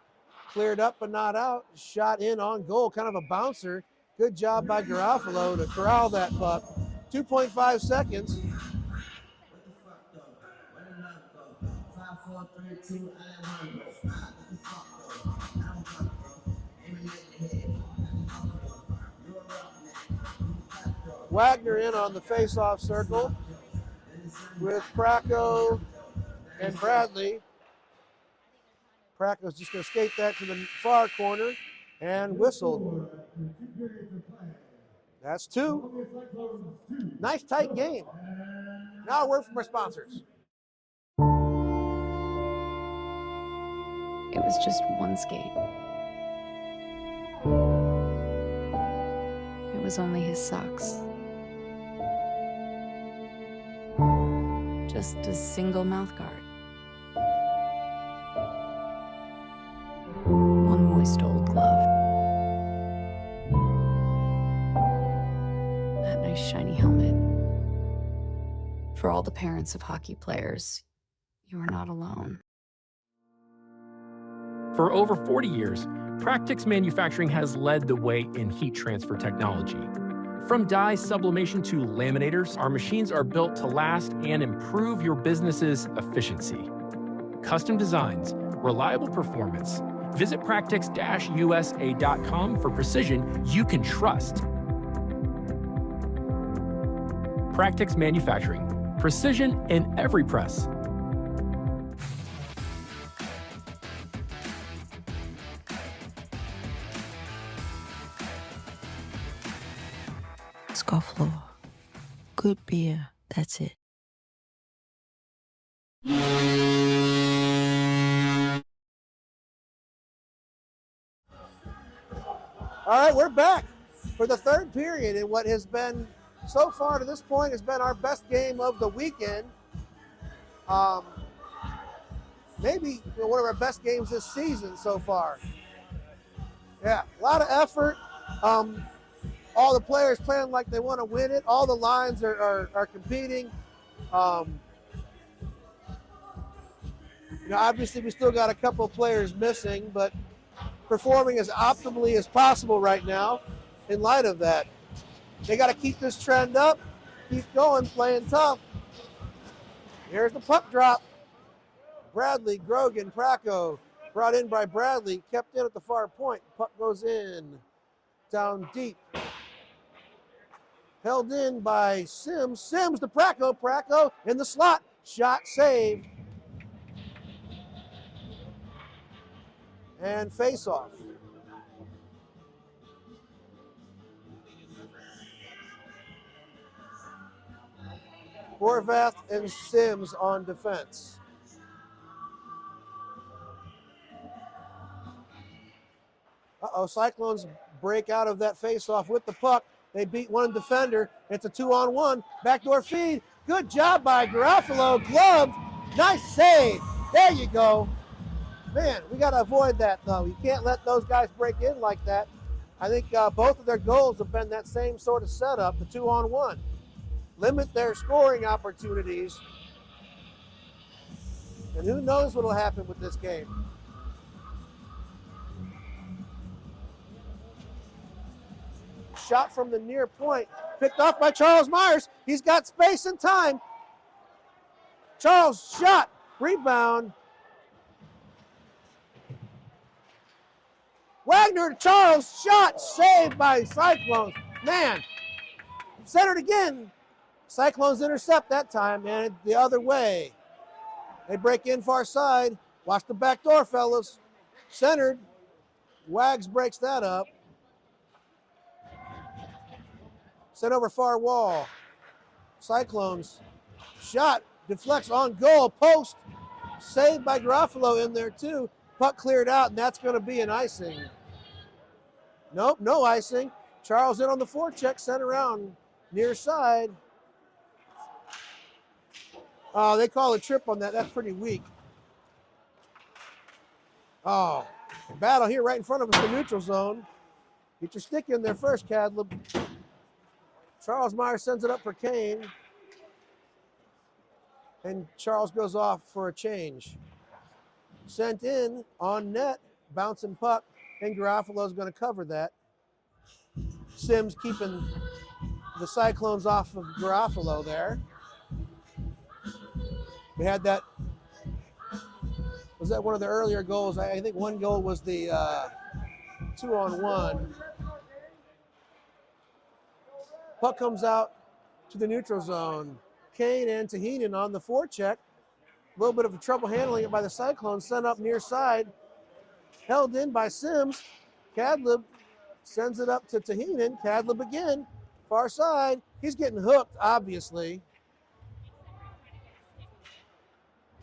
Cleared up but not out, shot in on goal, kind of a bouncer. Good job by Garofalo to corral that puck. 2.5 seconds. Wagner in on the face-off circle with Praco and Bradley. Praco's just going to skate that to the far corner and whistled. That's two. Nice tight game. Now a word from our sponsors. It was just one skate. It was only his socks. Just a single mouthguard. One moist old glove. That nice shiny helmet. For all the parents of hockey players, you are not alone. For over 40 years, Practix Manufacturing has led the way in heat transfer technology. From dye sublimation to laminators, our machines are built to last and improve your business's efficiency. Custom designs, reliable performance. Visit practix-usa.com for precision you can trust. Practix Manufacturing, precision in every press. SYTHL. Good beer, that's it. All right, we're back for the third period in what has been, so far to this point, has been our best game of the weekend. Maybe one of our best games this season so far. Yeah, a lot of effort. All the players playing like they want to win it. All the lines are competing. Obviously we still got a couple of players missing, but performing as optimally as possible right now in light of that. They got to keep this trend up, keep going, playing tough. Here's the puck drop. Bradley, Grogan, Praco, brought in by Bradley, kept in at the far point. Puck goes in, down deep. Held in by Sims. Sims to Praco. Praco in the slot. Shot saved. And face off. Horvath and Sims on defense. Cyclones break out of that face-off with the puck. They beat one defender. It's a 2-on-1. Backdoor feed. Good job by Garofalo. Gloved. Nice save. There you go. Man, we got to avoid that, though. You can't let those guys break in like that. I think both of their goals have been that same sort of setup, the 2-on-1. limit their scoring opportunities. And who knows what will happen with this game. Shot from the near point, picked off by Charles Myers. He's got space and time. Charles shot, rebound. Wagner to Charles, shot, saved by Cyclones. Man, centered again. Cyclones intercept that time, and the other way. They break in far side. Watch the back door, fellas. Centered. Wags breaks that up. Sent over far wall. Cyclones. Shot. Deflects on goal. Post. Saved by Garofalo in there too. Puck cleared out, and that's going to be an icing. Nope, no icing. Charles in on the forecheck. Sent around near side. Oh, they call a trip on that. That's pretty weak. Oh, battle here right in front of us, the neutral zone. Get your stick in there first, Cadlib. Charles Myers sends it up for Kane. And Charles goes off for a change. Sent in on net, bouncing puck, and Garofalo's going to cover that. Sims keeping the Cyclones off of Garofalo there. We had that, was that one of the earlier goals? I think one goal was the 2-on-1. Puck comes out to the neutral zone. Kane and Tahinen on the forecheck. A little bit of a trouble handling it by the Cyclones. Sent up near side. Held in by Sims. Cadlib sends it up to Tahinen. Cadlib again. Far side. He's getting hooked, obviously.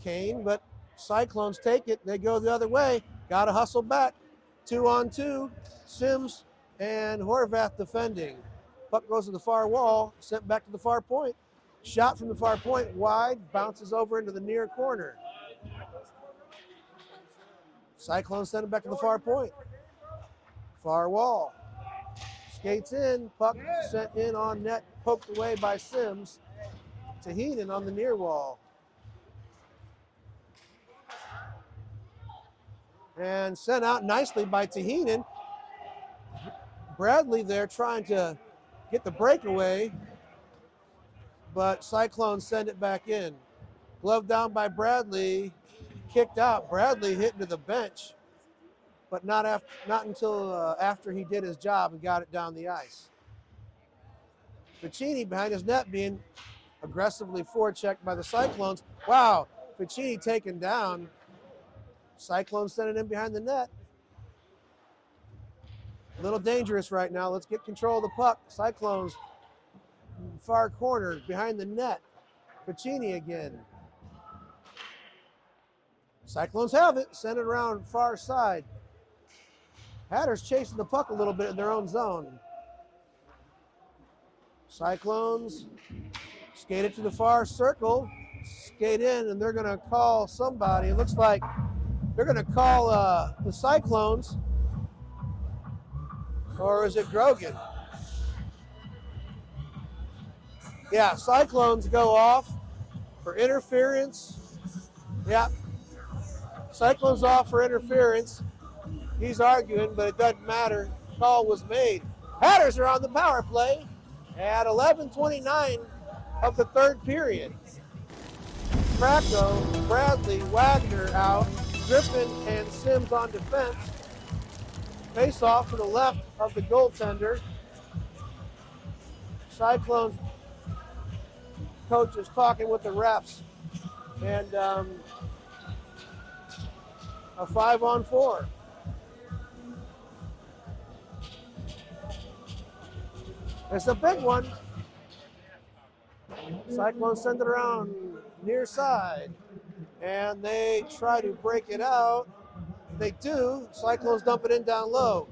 Kane, but Cyclones take it. They go the other way. Got to hustle back. 2-on-2. Sims and Horvath defending. Puck goes to the far wall. Sent back to the far point. Shot from the far point, wide, bounces over into the near corner. Cyclones send it back to the far point. Far wall. Skates in, puck sent in on net, poked away by Sims. Tahinen on the near wall. And sent out nicely by Tahinen. Bradley there trying to get the breakaway, but Cyclones send it back in. Glove down by Bradley, kicked out. Bradley hit into the bench, but not until after he did his job and got it down the ice. Ficini behind his net being aggressively forechecked by the Cyclones. Wow, Ficini taken down. Cyclones send it in behind the net. A little dangerous right now. Let's get control of the puck. Cyclones, far corner, behind the net. Ficini again. Cyclones have it. Send it around far side. Hatters chasing the puck a little bit in their own zone. Cyclones skate it to the far circle. Skate in, and they're going to call somebody. It looks like they're going to call the Cyclones. Or is it Grogan? Yeah, Cyclones go off for interference. Yeah, Cyclones off for interference. He's arguing, but it doesn't matter. Call was made. Hatters are on the power play at 11:29 of the third period. Kracko, Bradley, Wagner out. Griffin and Sims on defense. Face off to the left of the goaltender. Cyclones coach is talking with the refs. And a 5-on-4. It's a big one. Cyclones send it around near side. And they try to break it out. They do. Cyclones dump it in down low.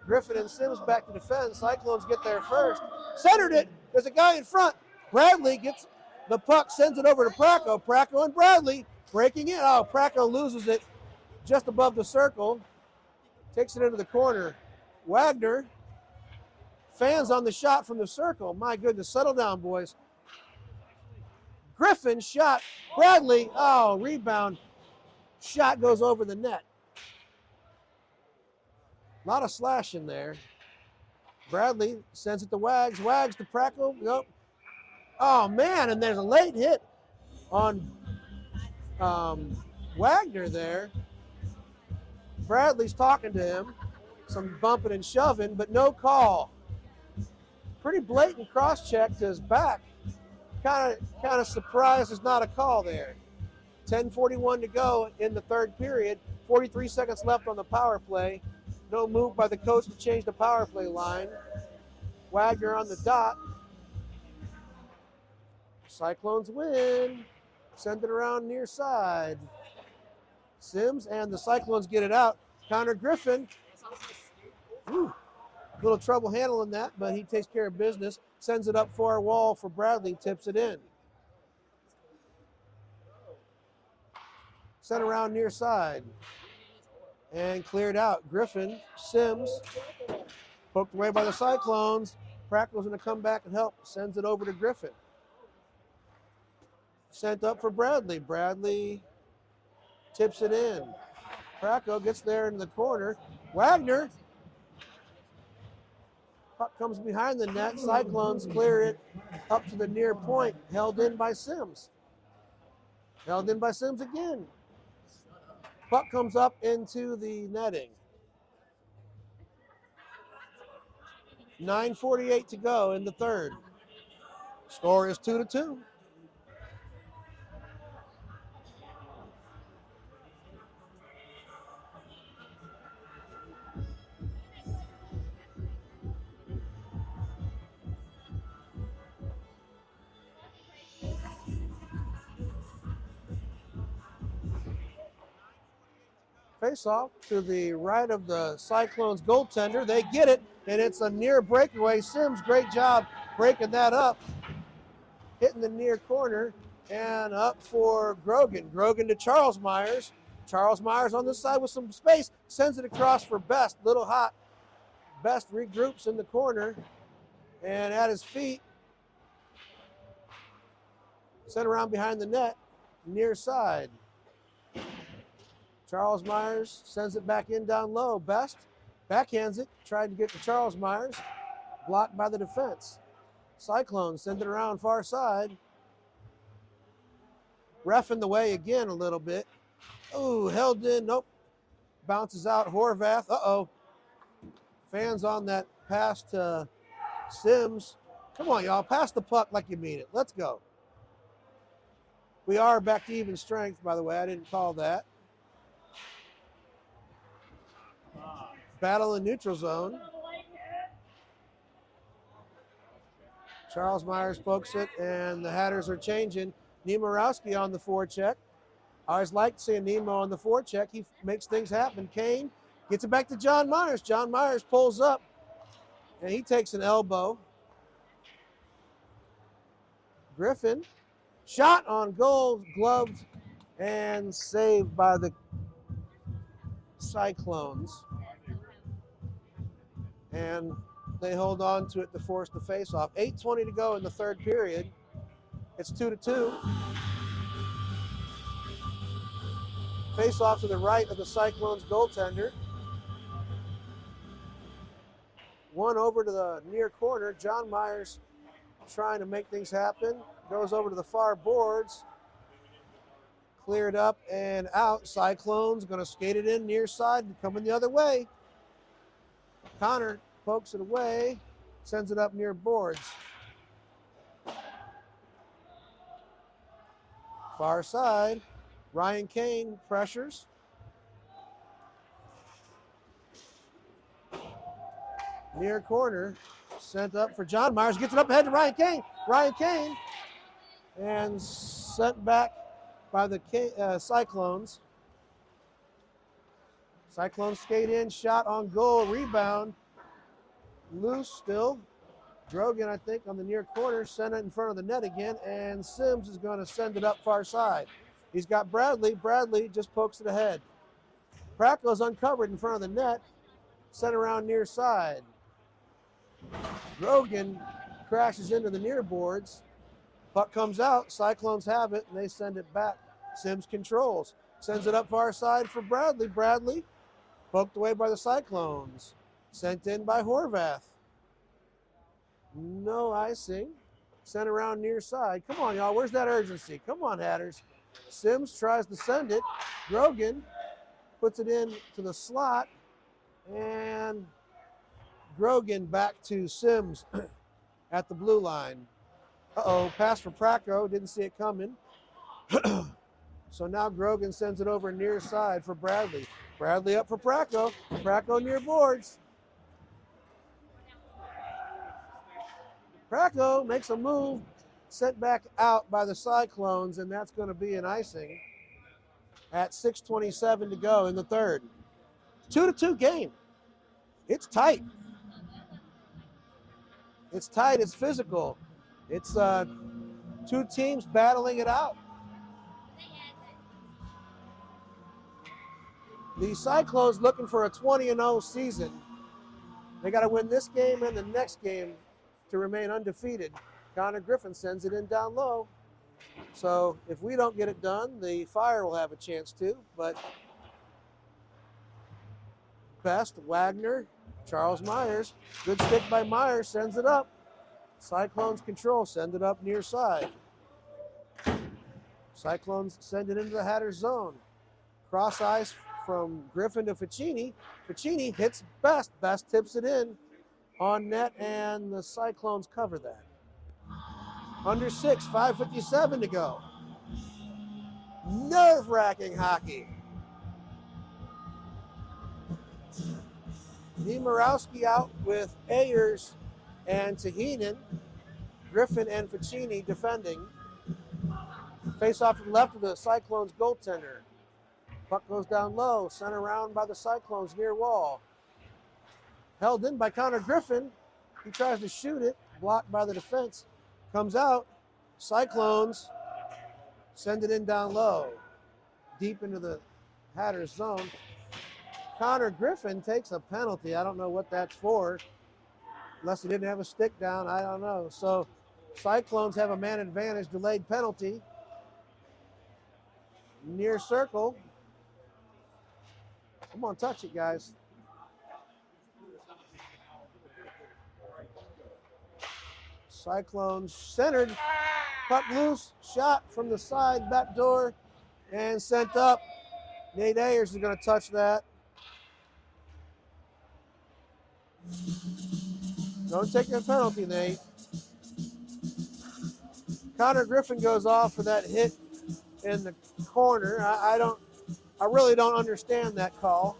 Griffin and Sims back to defend. Cyclones get there first. Centered it. There's a guy in front. Bradley gets the puck, sends it over to Kracko. Kracko and Bradley breaking in. Oh, Kracko loses it just above the circle. Takes it into the corner. Wagner. Fans on the shot from the circle. My goodness, settle down, boys. Griffin shot. Bradley, oh, rebound. Shot goes over the net. A lot of slashing there. Bradley sends it to Wags. Wags to Prackle. Nope. Oh, man, and there's a late hit on Wagner there. Bradley's talking to him. Some bumping and shoving, but no call. Pretty blatant cross-check to his back. Kind of surprised there's not a call there. 10:41 to go in the third period. 43 seconds left on the power play. No move by the coach to change the power play line. Wagner on the dot. Cyclones win. Send it around near side. Sims and the Cyclones get it out. Connor Griffin. Whew. Little trouble handling that, but he takes care of business. Sends it up far wall for Bradley. Tips it in. Sent around near side. And cleared out. Griffin, Sims, poked away by the Cyclones. Prackle's going to come back and help. Sends it over to Griffin. Sent up for Bradley. Bradley tips it in. Prackle gets there in the corner. Wagner. Puck comes behind the net. Cyclones clear it up to the near point. Held in by Sims. Held in by Sims again. Puck comes up into the netting. 9:48 to go in the third. Score is 2-2. Face-off to the right of the Cyclones goaltender. They get it, and it's a near breakaway. Sims, great job breaking that up. Hitting the near corner, and up for Grogan. Grogan to Charles Myers. Charles Myers on this side with some space. Sends it across for Best. Little hot. Best regroups in the corner, and at his feet. Sent around behind the net, near side. Charles Myers sends it back in down low. Best backhands it, tried to get to Charles Myers, blocked by the defense. Cyclones send it around far side. Ref in the way again a little bit. Ooh, held in, nope. Bounces out, Horvath, uh-oh. Fans on that pass to Sims. Come on, y'all, pass the puck like you mean it. Let's go. We are back to even strength, by the way. I didn't call that. Battle in neutral zone. Charles Myers pokes it, and the Hatters are changing. Nemorowski on the forecheck. I always liked seeing Nemo on the forecheck. He makes things happen. Kane gets it back to John Myers. John Myers pulls up, and he takes an elbow. Griffin, shot on goal, gloved, and saved by the Cyclones. And they hold on to it to force the face-off. 8:20 to go in the third period. It's 2-2. Face-off to the right of the Cyclones goaltender. One over to the near corner. John Myers trying to make things happen. Goes over to the far boards. Cleared up and out. Cyclones going to skate it in near side and coming the other way. Connor pokes it away, sends it up near boards. Far side, Ryan Kane pressures. Near corner, sent up for John Myers, gets it up ahead to Ryan Kane. Ryan Kane, and sent back by the Cyclones. Cyclones skate in, shot on goal, rebound. Loose still. Grogan, I think, on the near corner, sent it in front of the net again, and Sims is going to send it up far side. He's got Bradley. Bradley just pokes it ahead. Prackle's uncovered in front of the net, sent around near side. Grogan crashes into the near boards, Puck comes out. Cyclones have it, and they send it back. Sims controls. Sends it up far side for Bradley. Bradley poked away by the Cyclones. Sent in by Horvath. No icing. Sent around near side. Come on, y'all. Where's that urgency? Come on, Hatters. Sims tries to send it. Grogan puts it in to the slot. And Grogan back to Sims at the blue line. Uh-oh, pass for Pracko. Didn't see it coming. So now Grogan sends it over near side for Bradley. Bradley up for Pracko. Pracko near boards. Pracko makes a move, sent back out by the Cyclones, and that's going to be an icing at 6:27 to go in the third. 2-2 game. It's tight. It's tight. It's physical. It's two teams battling it out. The Cyclones looking for a 20-0 season. They got to win this game and the next game to remain undefeated. Connor Griffin sends it in down low. So if we don't get it done, the Fire will have a chance to. But Best, Wagner, Charles Myers. Good stick by Myers, sends it up. Cyclones control, send it up near side. Cyclones send it into the Hatters zone. Cross ice from Griffin to Ficini. Ficini hits Best. Best tips it in on net, and the Cyclones cover that. Under 6, 5:57 to go. Nerve-wracking hockey. Nemorowski out with Ayers and Tahinen. Griffin and Ficini defending. Face off to the left of the Cyclones goaltender. Puck goes down low, sent around by the Cyclones near wall. Held in by Connor Griffin. He tries to shoot it, blocked by the defense. Comes out. Cyclones send it in down low, deep into the Hatters zone. Connor Griffin takes a penalty. I don't know what that's for. Unless he didn't have a stick down, I don't know. So Cyclones have a man advantage, delayed penalty. Near circle. Come on, touch it, guys. Cyclones centered. Puck loose. Shot from the side, back door, and sent up. Nate Ayers is going to touch that. Don't take a penalty, Nate. Connor Griffin goes off for that hit in the corner. I really don't understand that call.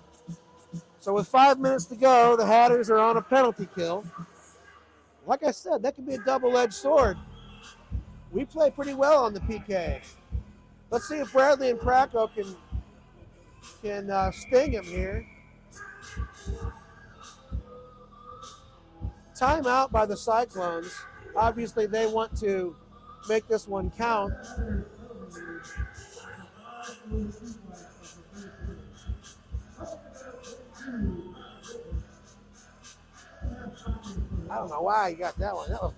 So with 5 minutes to go, the Hatters are on a penalty kill. Like I said, that could be a double-edged sword. We play pretty well on the PK. Let's see if Bradley and Pracko can sting him here. Timeout by the Cyclones. Obviously, they want to make this one count. I don't know why you got that one.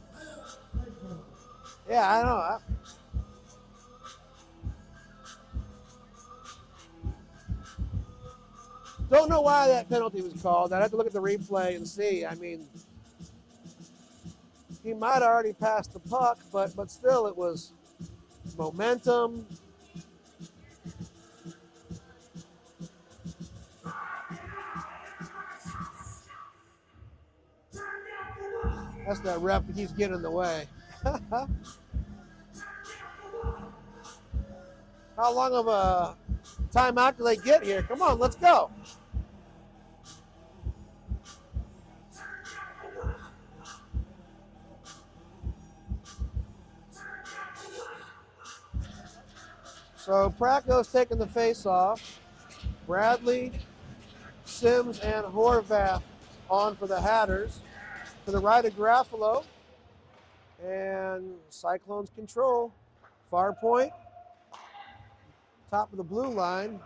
Yeah, I know. Don't know why that penalty was called. I'd have to look at the replay and see. I mean, he might have already passed the puck, but still it was momentum. That's that ref that keeps getting in the way. How long of a timeout do they get here? Come on, let's go. So Pracko's taking the face off. Bradley, Sims, and Horvath on for the Hatters. To the right of Garofalo. And Cyclones control. Far point. Top of the blue line.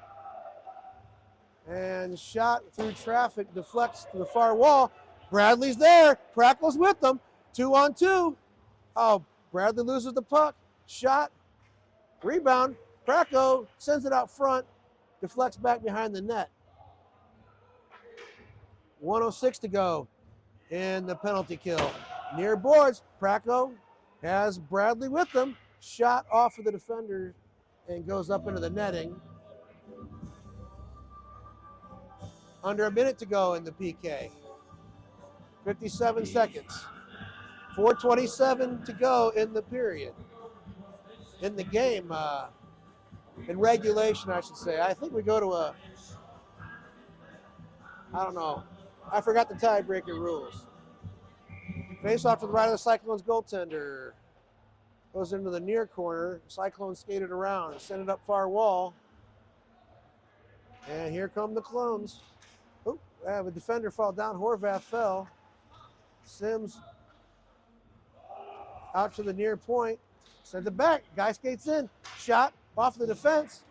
And shot through traffic deflects to the far wall. Bradley's there. Pracko's with them. 2-on-2. Oh, Bradley loses the puck. shot, rebound. Krakow sends it out front, deflects back behind the net. 1:06 to go in the penalty kill. Near boards, Krakow has Bradley with them. Shot off of the defender and goes up into the netting. Under a minute to go in the PK. 57 seconds. 4:27 to go in the period. In the game, in regulation, I should say. I think we go to I don't know. I forgot the tiebreaker rules. Face off to the right of the Cyclones goaltender. Goes into the near corner. Cyclones skated around and sent it up far wall. And here come the Clones. Oh, the defender fall down. Horvath fell. Sims out to the near point. Sends it back. Guy skates in. Shot off the defense.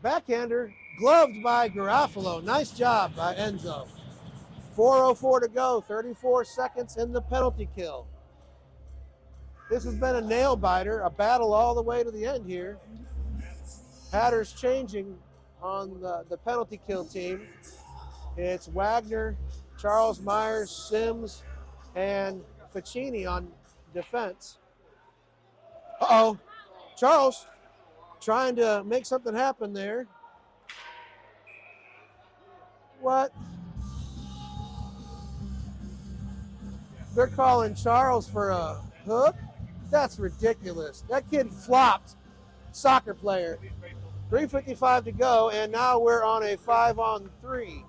Backhander. Gloved by Garofalo. Nice job by Enzo. 4:04 to go. 34 seconds in the penalty kill. This has been a nail biter, a battle all the way to the end here. Hatters changing on the penalty kill team. It's Wagner, Charles Myers, Sims, and Ficini on defense. Uh-oh. Charles trying to make something happen there. What? They're calling Charles for a hook? That's ridiculous. That kid flopped. Soccer player. 3:55 to go, and now we're on a 5-on-3.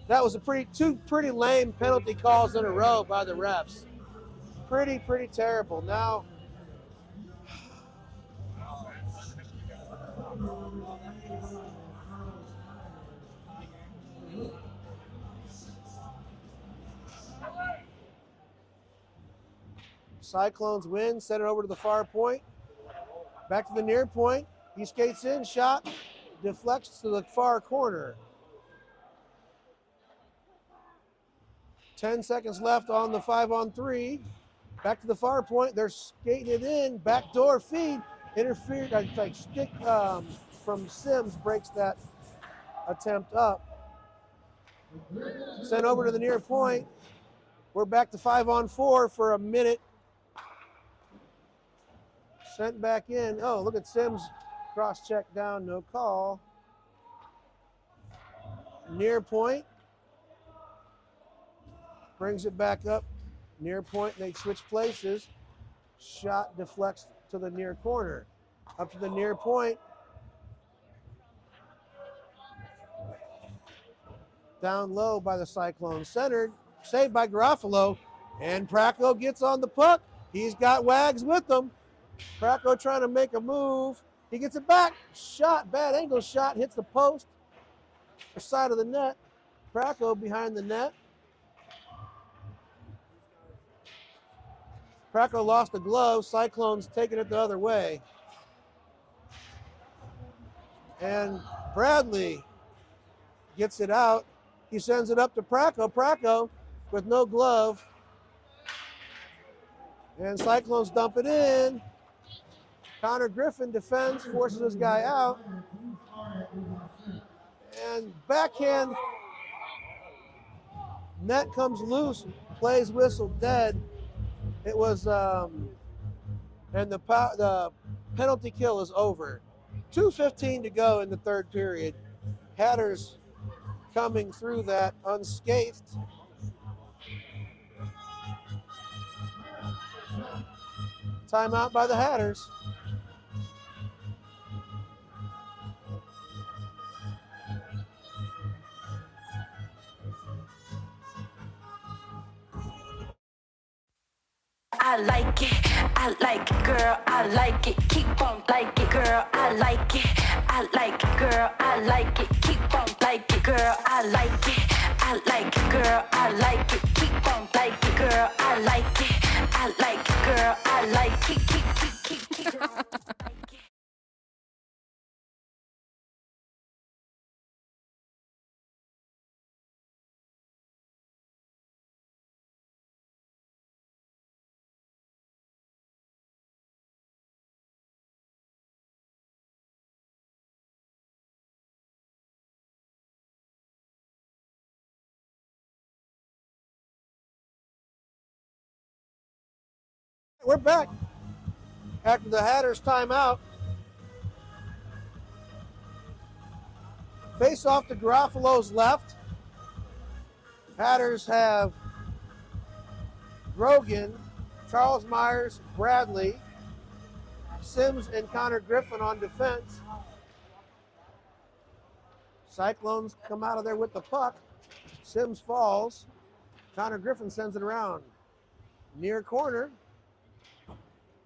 That was two pretty lame penalty calls in a row by the refs. Pretty terrible. Now, Cyclones win, send it over to the far point. Back to the near point. He skates in, shot, deflects to the far corner. 10 seconds left on the 5-on-3. Back to the far point. They're skating it in. Backdoor feed. Interfered. Like stick from Sims breaks that attempt up. Sent over to the near point. We're back to 5-on-4 for a minute. Sent back in. Oh, look at Sims. Cross-check down, no call. Near point. Brings it back up. Near point, they switch places. Shot deflects to the near corner. Up to the near point. Down low by the Cyclones. Centered. Saved by Garofalo. And Krakow gets on the puck. He's got Wags with him. Krakow trying to make a move. He gets it back. Shot, bad angle shot, hits the post. The side of the net. Krakow behind the net. Krakow lost the glove. Cyclones taking it the other way. And Bradley gets it out. He sends it up to Krakow. Krakow with no glove. And Cyclones dump it in. Connor Griffin defends, forces this guy out. And backhand. Net comes loose. Plays whistle dead. It was, and the penalty kill is over. 2:15 to go in the third period. Hatters coming through that unscathed. Timeout by the Hatters. I like it, girl, I like it, keep on like it, girl, I like it, girl, I like it, keep on like it, girl, I like it, girl, I like it, keep on like it, girl, I like it, girl, I like it, keep. we're back after the Hatters timeout. Face off to Garofalo's left. Hatters have Grogan, Charles Myers, Bradley, Sims, and Connor Griffin on defense. Cyclones come out of there with the puck. Sims falls. Connor Griffin sends it around. Near corner.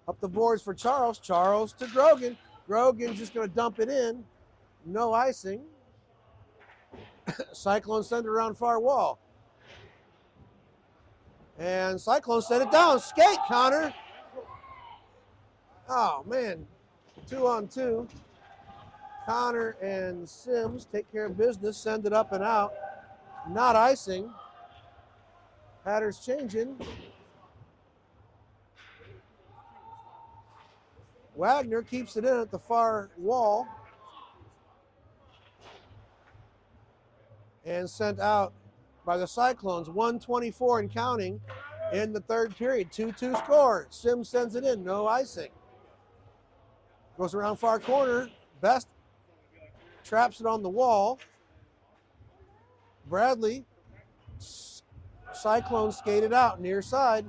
Up the boards for Charles. Charles to Grogan. Grogan's just going to dump it in. No icing. Cyclones send it around far wall. And Cyclones send it down. Skate, Connor. Oh, man. 2-on-2. Connor and Sims take care of business. Send it up and out. Not icing. Hatters changing. Wagner keeps it in at the far wall. And sent out by the Cyclones. 1:24 and counting in the third period. 2-2 score. Sims sends it in. No icing. Goes around far corner. Best traps it on the wall. Bradley. Cyclones skated out near side.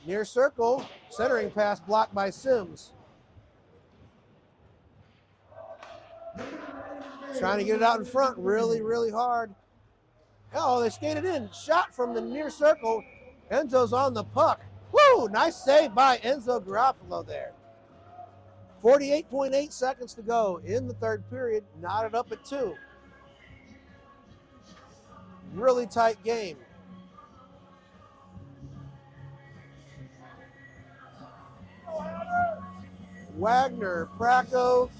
Near circle. Centering pass blocked by Sims. Trying to get it out in front really, really hard. Oh, they skated in. Shot from the near circle. Enzo's on the puck. Woo! Nice save by Enzo Garofalo there. 48.8 seconds to go in the third period. Knotted up at 2. Really tight game. Wagner, Praco,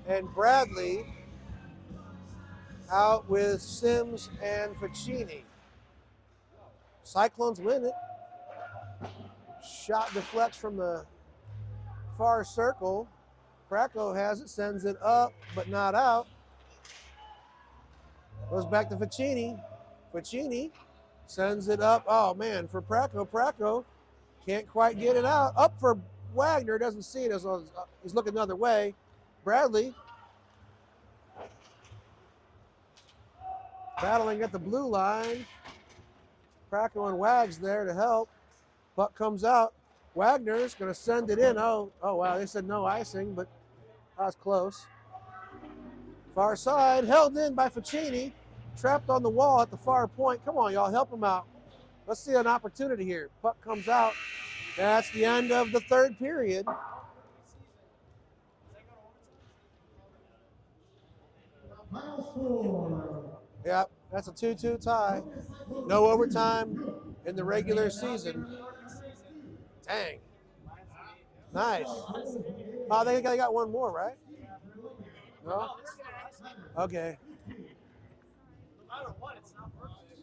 and Bradley out with Sims and Ficini. Cyclones win it. Shot deflects from the far circle. Praco has it, sends it up, but not out. Goes back to Ficini. Ficini sends it up. Oh, man, for Praco. Praco can't quite get it out. Up for Wagner, doesn't see it, so he's looking the other way. Bradley battling at the blue line. Praco and Wags there to help. Puck comes out. Wagner's going to send it in. Oh, wow, they said no icing, but that was close. Far side, held in by Ficini. Trapped on the wall at the far point. Come on, y'all, help him out. Let's see an opportunity here. Puck comes out. That's the end of the third period. Yep, that's a 2-2 tie. No overtime in the regular season. Dang. Nice. Oh, they got one more, right? No? Okay.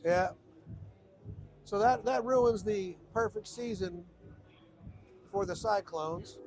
Yeah. So that ruins the perfect season for the Cyclones.